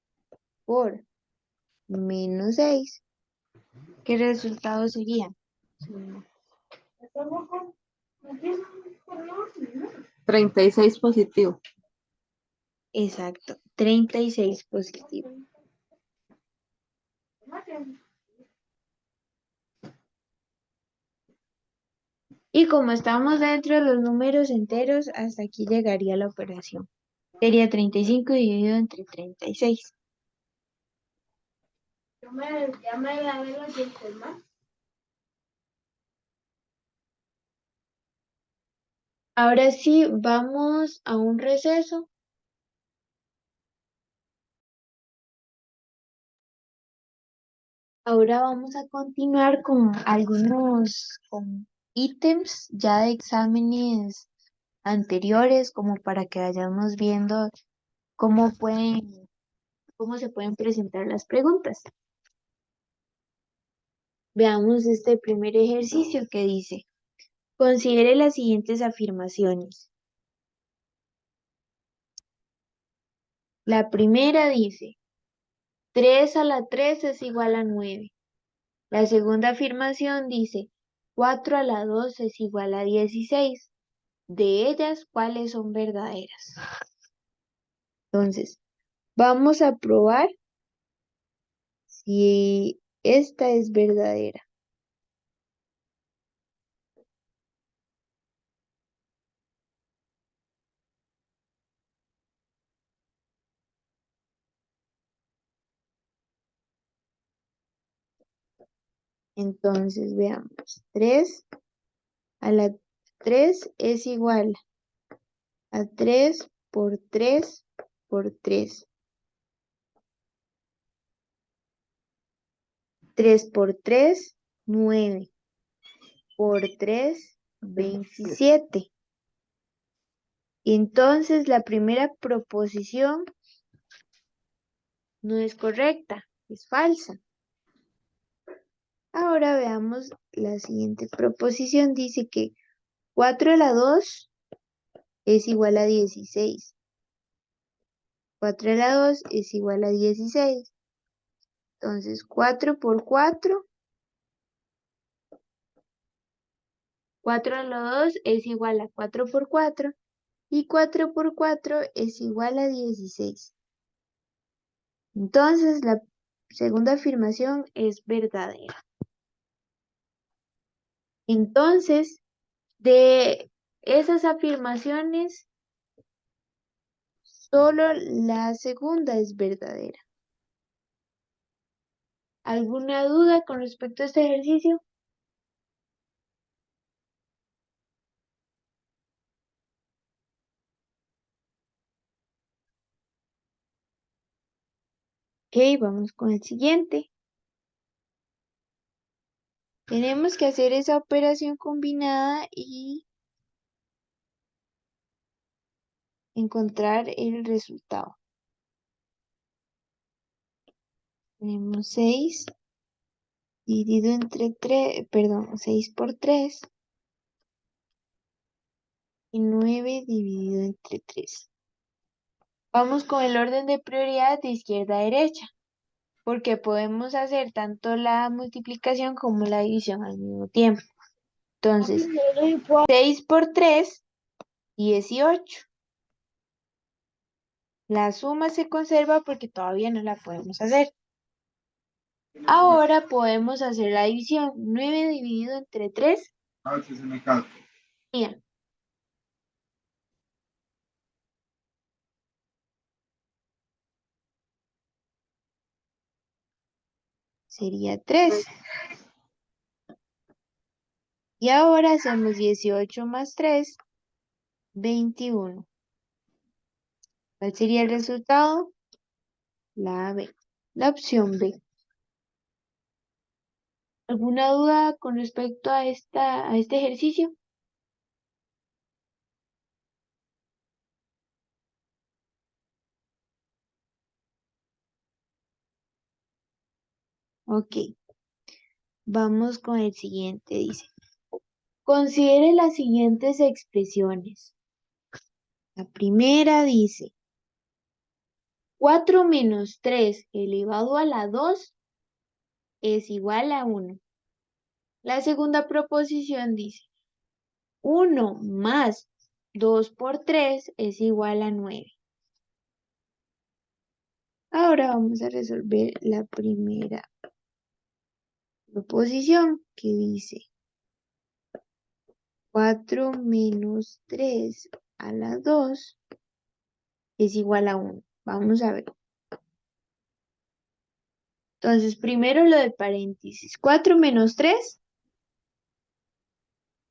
por menos 6. ¿Qué resultado sería? 36 positivo. Exacto, 36 positivo. Y como estamos dentro de los números enteros, hasta aquí llegaría la operación. Sería 35 dividido entre 36. Ahora sí, vamos a un receso. Ahora vamos a continuar con algunos ítems ya de exámenes anteriores, como para que vayamos viendo cómo se pueden presentar las preguntas. Veamos este primer ejercicio que dice, considere las siguientes afirmaciones. La primera dice, 3 a la 3 es igual a 9. La segunda afirmación dice, 4 a la 2 es igual a 16. De ellas, ¿cuáles son verdaderas? Entonces, vamos a probar si esta es verdadera. Entonces, veamos. 3 a la 3 es igual a 3 por 3 por 3. 3 por 3, 9. Por 3, 27. Entonces, la primera proposición no es correcta, es falsa. Ahora veamos la siguiente proposición. Dice que 4 a la 2 es igual a 16. 4 a la 2 es igual a 16. Entonces, 4 por 4. 4 a la 2 es igual a 4 por 4. Y 4 por 4 es igual a 16. Entonces, la segunda afirmación es verdadera. Entonces, de esas afirmaciones, solo la segunda es verdadera. ¿Alguna duda con respecto a este ejercicio? Ok, vamos con el siguiente. Tenemos que hacer esa operación combinada y encontrar el resultado. Tenemos 6 dividido entre 3, perdón, 6 por 3 y 9 dividido entre 3. Vamos con el orden de prioridad de izquierda a derecha, porque podemos hacer tanto la multiplicación como la división al mismo tiempo. Entonces, 6 por 3, 18. La suma se conserva porque todavía no la podemos hacer. Ahora podemos hacer la división. 9 dividido entre 3. Bien. sería 3. Y ahora hacemos 18 más 3, 21. ¿Cuál sería el resultado? La B, la opción B. ¿Alguna duda con respecto a este ejercicio? Ok, vamos con el siguiente. Dice, considere las siguientes expresiones. La primera dice, 4 menos 3 elevado a la 2 es igual a 1. La segunda proposición dice, 1 más 2 por 3 es igual a 9. Ahora vamos a resolver la primera proposición que dice 4 menos 3 a la 2 es igual a 1. Vamos a ver. Entonces, primero lo del paréntesis. 4 menos 3,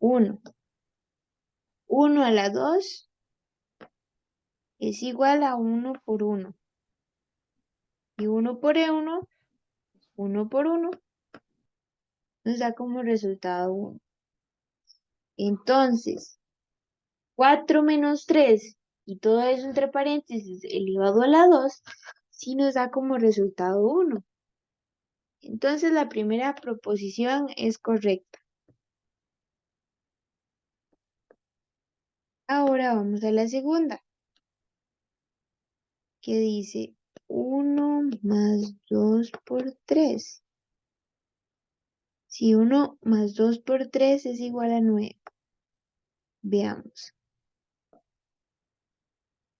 1. 1 a la 2 es igual a 1 por 1. Y 1 por 1, 1 por 1, nos da como resultado 1. Entonces, 4 menos 3 y todo eso entre paréntesis elevado a la 2, sí nos da como resultado 1. Entonces, la primera proposición es correcta. Ahora vamos a la segunda, que dice 1 más 2 por 3. Si 1 más 2 por 3 es igual a 9. Veamos.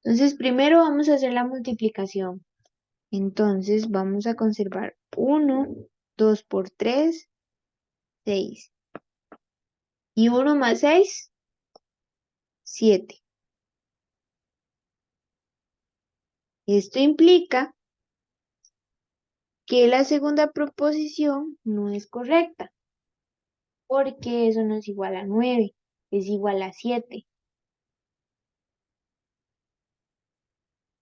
Entonces, primero vamos a hacer la multiplicación. Entonces, vamos a conservar 1, 2 por 3, 6. Y 1 más 6, 7. Esto implica que la segunda proposición no es correcta, porque eso no es igual a 9, es igual a 7.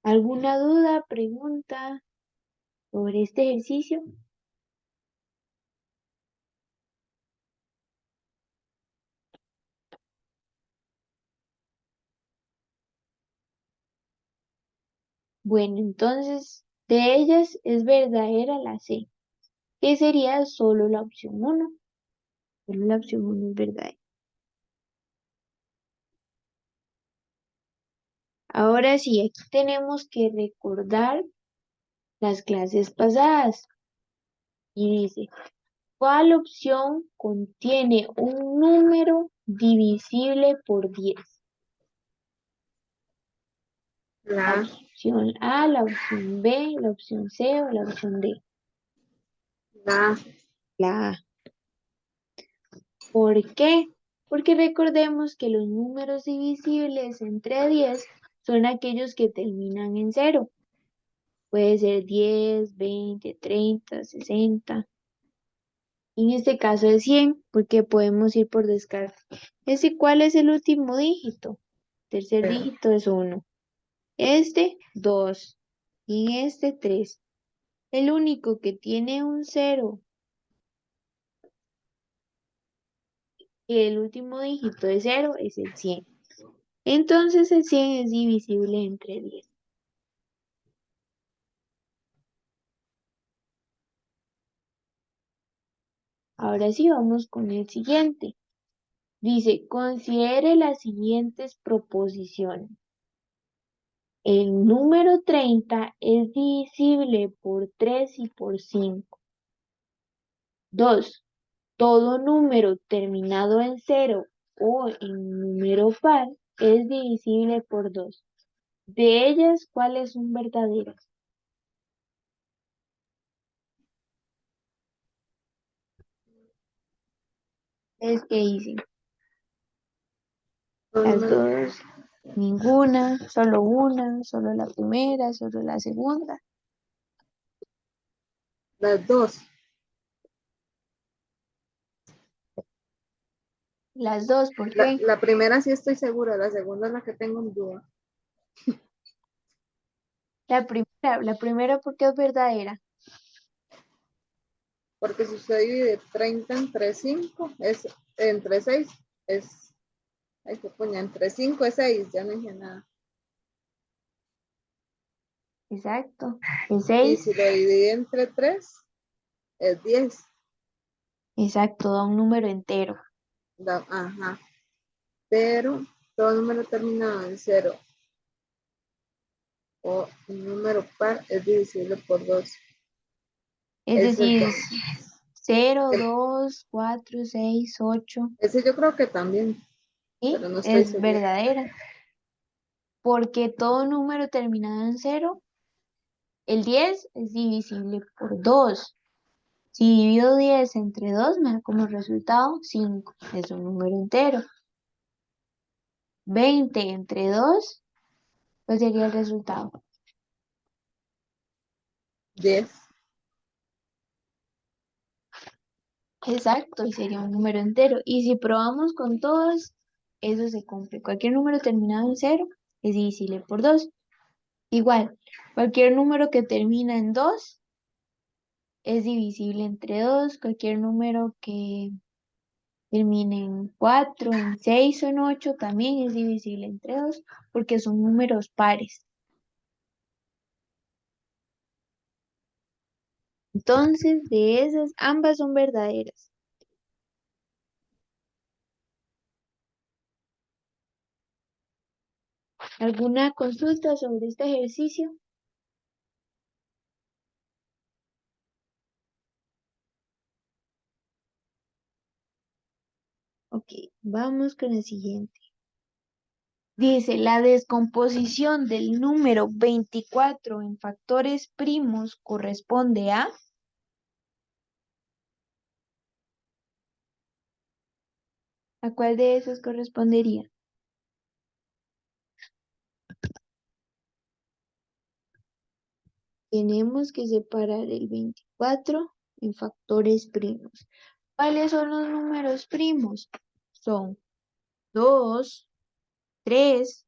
¿Alguna duda, pregunta sobre este ejercicio? Bueno, entonces, de ellas es verdadera la C, que sería solo la opción 1. Solo la opción 1 es verdadera. Ahora sí, aquí tenemos que recordar las clases pasadas. Y dice, ¿cuál opción contiene un número divisible por 10? La La, opción A, la opción B, la opción C o la opción D. la, La A. ¿Por qué? Porque recordemos que los números divisibles entre 10 son aquellos que terminan en 0. Puede ser 10, 20, 30, 60. En este caso es 100, porque podemos ir por descarte. ¿Cuál es el último dígito? Tercer dígito es 1. Este, 2. Y este, 3. El único que tiene un 0 y el último dígito de 0 es el 100. Entonces el 100 es divisible entre 10. Ahora sí vamos con el siguiente. Dice, considere las siguientes proposiciones. El número 30 es divisible por 3 y por 5. 2. Todo número terminado en 0 o en número par es divisible por 2. De ellas, ¿cuáles son verdaderas? Es que dicen las dos, ninguna, una, solo la primera, solo la segunda. las dos. Las dos, ¿por La, qué? la primera sí estoy segura, la segunda es la que tengo en duda. La primera porque es verdadera. Porque si usted divide 30 entre 5, es entre 6, es, ay, qué puña, entre 5 es 6, ya no dije nada. Exacto. Es Y 6. si lo divide entre 3, es 10. Exacto, da un número entero. Ajá. Pero todo número terminado en 0 o un número par es divisible por 2. Es Ese, decir, 0, el- 2, 4, 6, 8. ese yo creo que también, ¿Sí? pero no estoy Es segura. verdadera. Porque todo número terminado en 0, el 10 es divisible por 2. Si divido 10 entre 2, me da como resultado 5. Es un número entero. 20 entre 2, ¿cuál sería el resultado? 10. Exacto, y sería un número entero. Y si probamos con todos, eso se cumple. Cualquier número terminado en 0 es divisible por 2. Igual, cualquier número que termina en 2 es divisible entre 2. Cualquier número que termine en 4, en 6 o en 8 también es divisible entre 2 porque son números pares. Entonces, de esas, ambas son verdaderas. ¿Alguna consulta sobre este ejercicio? Ok, vamos con el siguiente. Dice, la descomposición del número 24 en factores primos corresponde a... ¿A cuál de esos correspondería? Tenemos que separar el 24 en factores primos. ¿Cuáles son los números primos? Son 2, 3,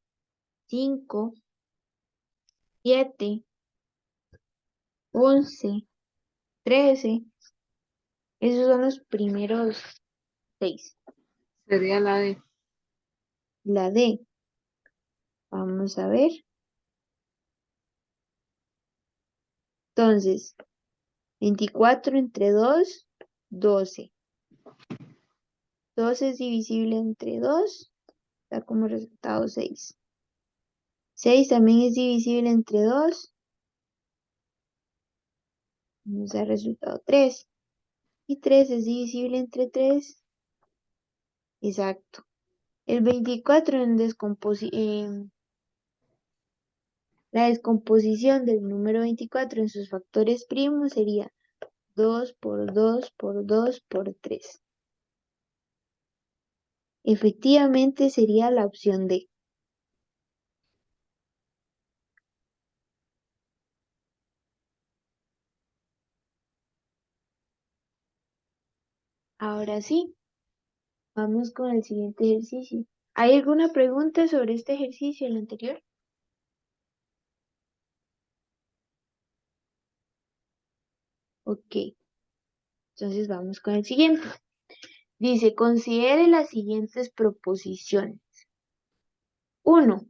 5, 7, 11, 13. Esos son los primeros 6. Sería la de La D. Vamos a ver. Entonces, 24 entre 2, 12. 12 es divisible entre 2, da como resultado 6. 6 también es divisible entre 2, nos da resultado 3. Y 3 es divisible entre 3, exacto. El 24 la descomposición del número 24 en sus factores primos sería 2 por 2 por 2 por 3. Efectivamente sería la opción D. Ahora sí, vamos con el siguiente ejercicio. ¿Hay alguna pregunta sobre este ejercicio, el anterior? Ok, entonces vamos con el siguiente. Dice, considere las siguientes proposiciones. 1.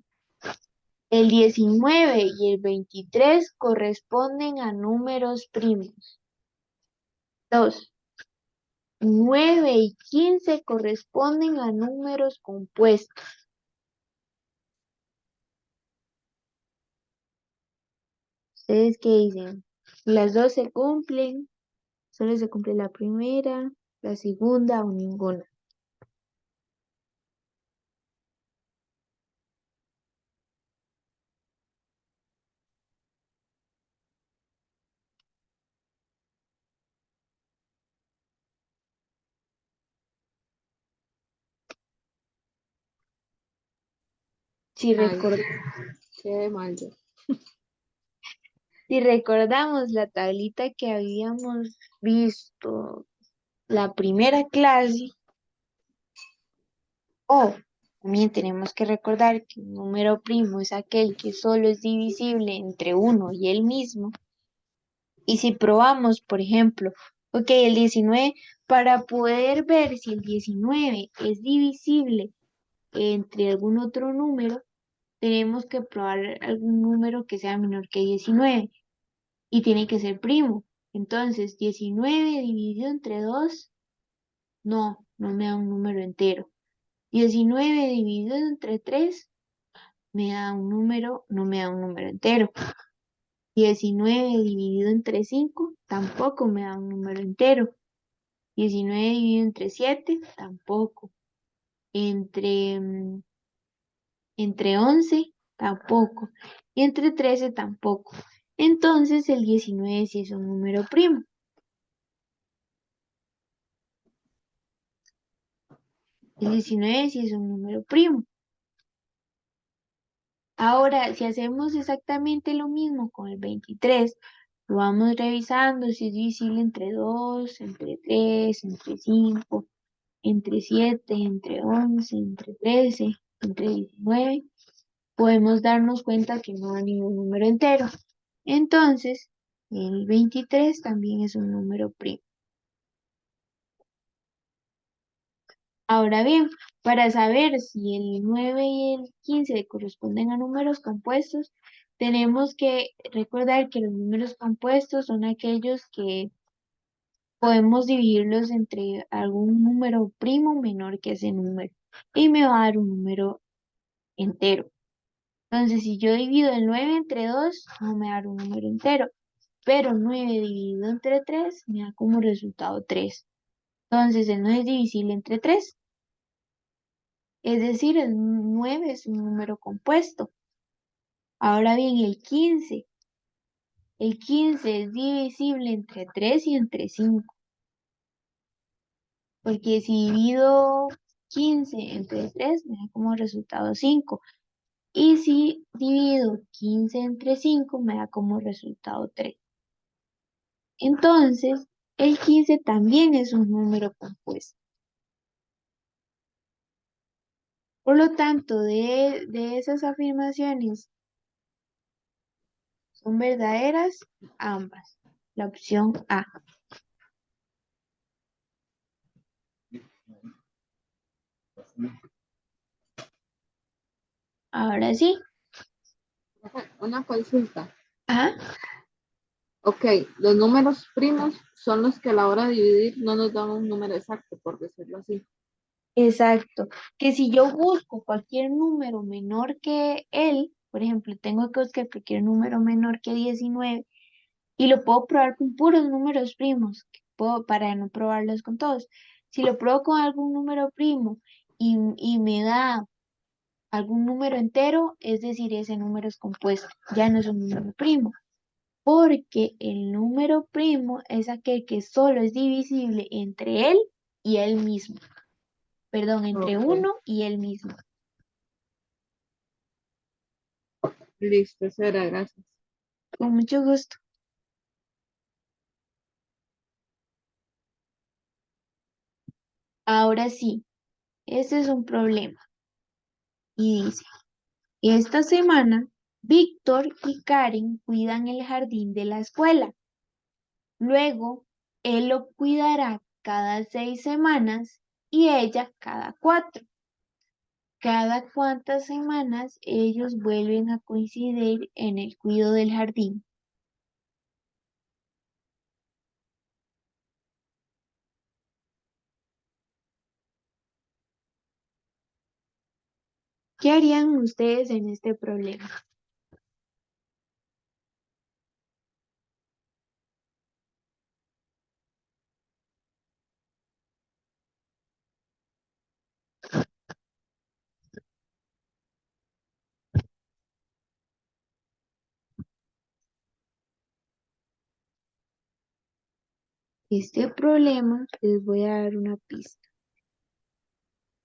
El 19 y el 23 corresponden a números primos. 2. 9 y 15 corresponden a números compuestos. ¿Ustedes qué dicen? Las dos se cumplen, solo se cumple la primera, la segunda o ninguna. Si, ay, recor- qué mal yo. si recordamos la tablita que habíamos visto la primera clase, O también tenemos que recordar que un número primo es aquel que solo es divisible entre uno y el mismo. Y si probamos, por ejemplo, ok, el 19, para poder ver si el 19 es divisible entre algún otro número, tenemos que probar algún número que sea menor que 19 y tiene que ser primo. Entonces, 19 dividido entre 2, no me da un número entero. 19 dividido entre 3 me da un número, no me da un número entero. 19 dividido entre 5 tampoco me da un número entero. 19 dividido entre 7 tampoco. Entre, entre 11 tampoco. Y entre 13 tampoco. Entonces el 19 sí es un número primo. El 19 sí es un número primo. Ahora, si hacemos exactamente lo mismo con el 23, lo vamos revisando si es divisible entre 2, entre 3, entre 5, entre 7, entre 11, entre 13, entre 19, podemos darnos cuenta que no hay ningún número entero. Entonces, el 23 también es un número primo. Ahora bien, para saber si el 9 y el 15 corresponden a números compuestos, tenemos que recordar que los números compuestos son aquellos que podemos dividirlos entre algún número primo menor que ese número. Y me va a dar un número entero. Entonces, si yo divido el 9 entre 2, no me va a dar un número entero. Pero 9 dividido entre 3 me da como resultado 3. Entonces, el 9 es divisible entre 3. Es decir, el 9 es un número compuesto. Ahora bien, el 15. El 15 es divisible entre 3 y entre 5. Porque si divido 15 entre 3, me da como resultado 5. Y si divido 15 entre 5, me da como resultado 3. Entonces, el 15 también es un número compuesto. Por lo tanto, de esas afirmaciones son verdaderas ambas. La opción A. Ahora sí. Una consulta. Ajá. Ok, los números primos son los que a la hora de dividir no nos dan un número exacto, por decirlo así. Exacto. Que si yo busco cualquier número menor que él, por ejemplo, tengo que buscar cualquier número menor que 19 y lo puedo probar con puros números primos, que puedo, para no probarlos con todos. Si lo pruebo con algún número primo y me da algún número entero, es decir, ese número es compuesto, ya no es un número primo, porque el número primo es aquel que solo es divisible entre él y él mismo. Perdón, entre Ok, uno y él mismo. listo, eso era, gracias. Con mucho gusto. Ahora sí, ese es un problema. Y dice, esta semana, Víctor y Karen cuidan el jardín de la escuela. Luego, él lo cuidará cada 6 semanas y ella cada 4. Cada cuantas semanas ellos vuelven a coincidir en el cuidado del jardín. ¿Qué harían ustedes en este problema? Este problema les voy a dar una pista.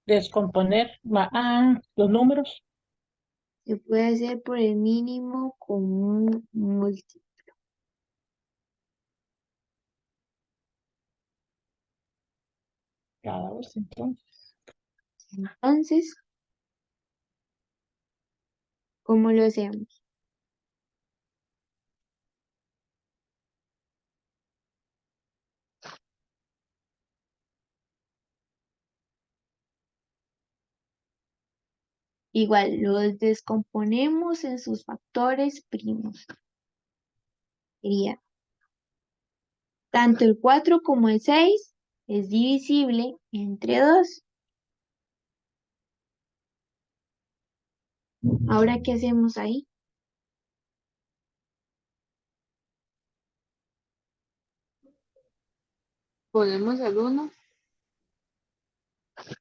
Descomponer los números Se puede hacer por el mínimo común múltiplo. cada vez entonces. Entonces, ¿cómo lo hacemos? Igual, los descomponemos en sus factores primos. Sería tanto el 4 como el 6 es divisible entre 2. Ahora, ¿qué hacemos ahí? Ponemos el 1,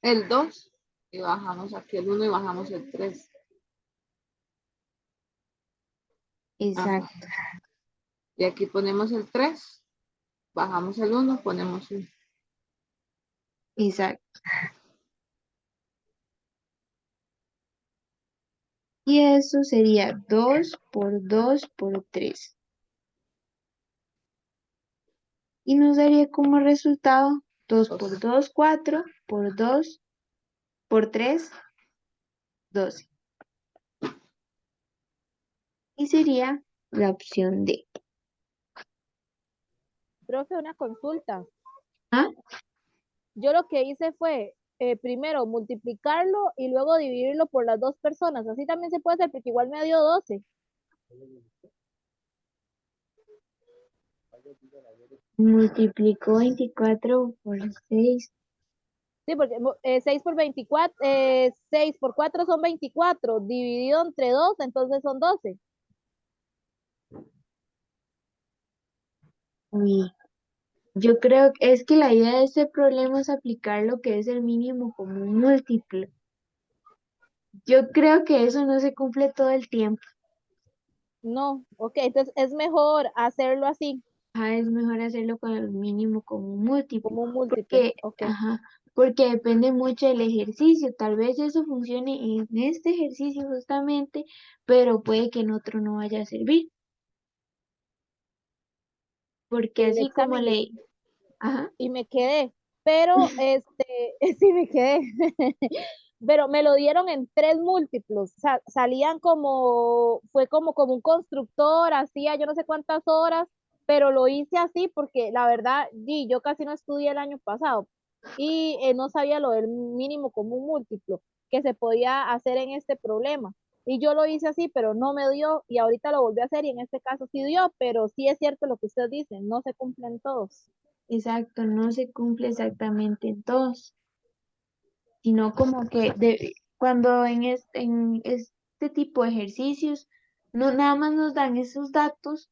el 2 y bajamos aquí el 1 y bajamos el 3. Exacto, Y aquí ponemos el 3, bajamos el 1, ponemos 1. exacto. Y eso sería 2 por 2 por 3. Y nos daría como resultado 2 por 2, 4, por 2, por 3, 12. Y sería la opción D. Profe, una consulta. ¿Ah? Yo lo que hice fue primero multiplicarlo y luego dividirlo por las dos personas. Así también se puede hacer porque igual me dio 12. Multiplicó 24 por 6. Sí, porque 6 por 24, 6 por 4 son 24, dividido entre 2, entonces son 12. Uy, yo creo que es que la idea de este problema es aplicar lo que es el mínimo común múltiplo. Yo creo que eso no se cumple todo el tiempo. No, ok, entonces es mejor hacerlo así, Es mejor hacerlo con el mínimo común múltiplo, como un múltiplo. porque, Ok, porque depende mucho del ejercicio. Tal vez eso funcione en este ejercicio justamente, pero puede que en otro no vaya a servir. Porque el así como examen le, ajá, y me quedé, pero sí me quedé, pero me lo dieron en 3 múltiplos, salían como, fue como un constructor, hacía yo no sé cuántas horas, pero lo hice así porque la verdad, yo casi no estudié el año pasado y no sabía lo del mínimo común múltiplo que se podía hacer en este problema. Y yo lo hice así, pero no me dio, y ahorita lo volví a hacer, y en este caso sí dio, pero sí es cierto lo que usted dice, no se cumplen todos. exacto, no se cumple exactamente en todos, sino como que cuando en este tipo de ejercicios no nada más nos dan esos datos,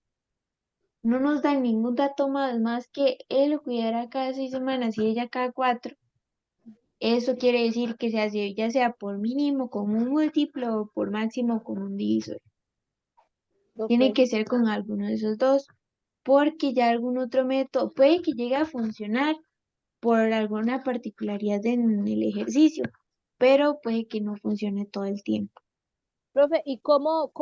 no nos dan ningún dato más que él lo cuidara cada 6 semanas y ella cada 4. Eso quiere decir que se hace ya sea por mínimo con un múltiplo o por máximo con un divisor. Tiene Ok. que ser con alguno de esos dos, porque ya algún otro método puede que llegue a funcionar por alguna particularidad en el ejercicio, pero puede que no funcione todo el tiempo. Profe, ¿y cómo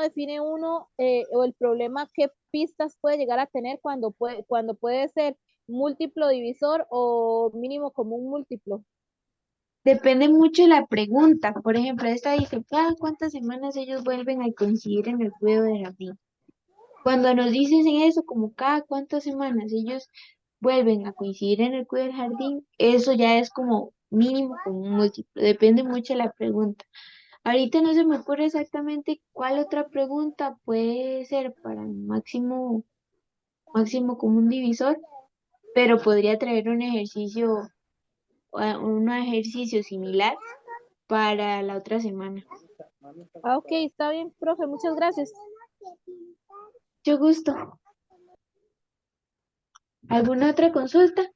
define uno o el problema, qué pistas puede llegar a tener cuando puede ser múltiplo divisor o mínimo común múltiplo? Depende mucho de la pregunta. Por ejemplo, esta dice, ¿cada cuántas semanas ellos vuelven a coincidir en el cuidado de jardín? Cuando nos dicen eso, como cada cuántas semanas ellos vuelven a coincidir en el cuidado del jardín, eso ya es como mínimo como un múltiplo. Depende mucho de la pregunta. Ahorita no se me ocurre exactamente cuál otra pregunta puede ser para el máximo común divisor, pero podría traer un ejercicio similar para la otra semana. Ah, ok, está bien, profe, muchas gracias. Mucho gusto. ¿Alguna otra consulta?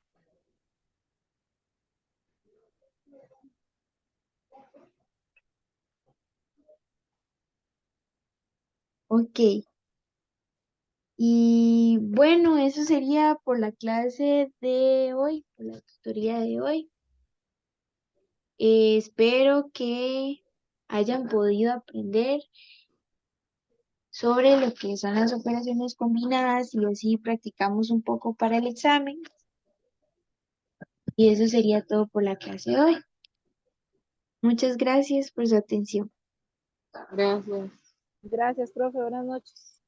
Ok. Y bueno, eso sería por la clase de hoy, por la tutoría de hoy. Espero que hayan podido aprender sobre lo que son las operaciones combinadas y así practicamos un poco para el examen. Y eso sería todo por la clase de hoy. Muchas gracias por su atención. Gracias. Gracias, profe. Buenas noches.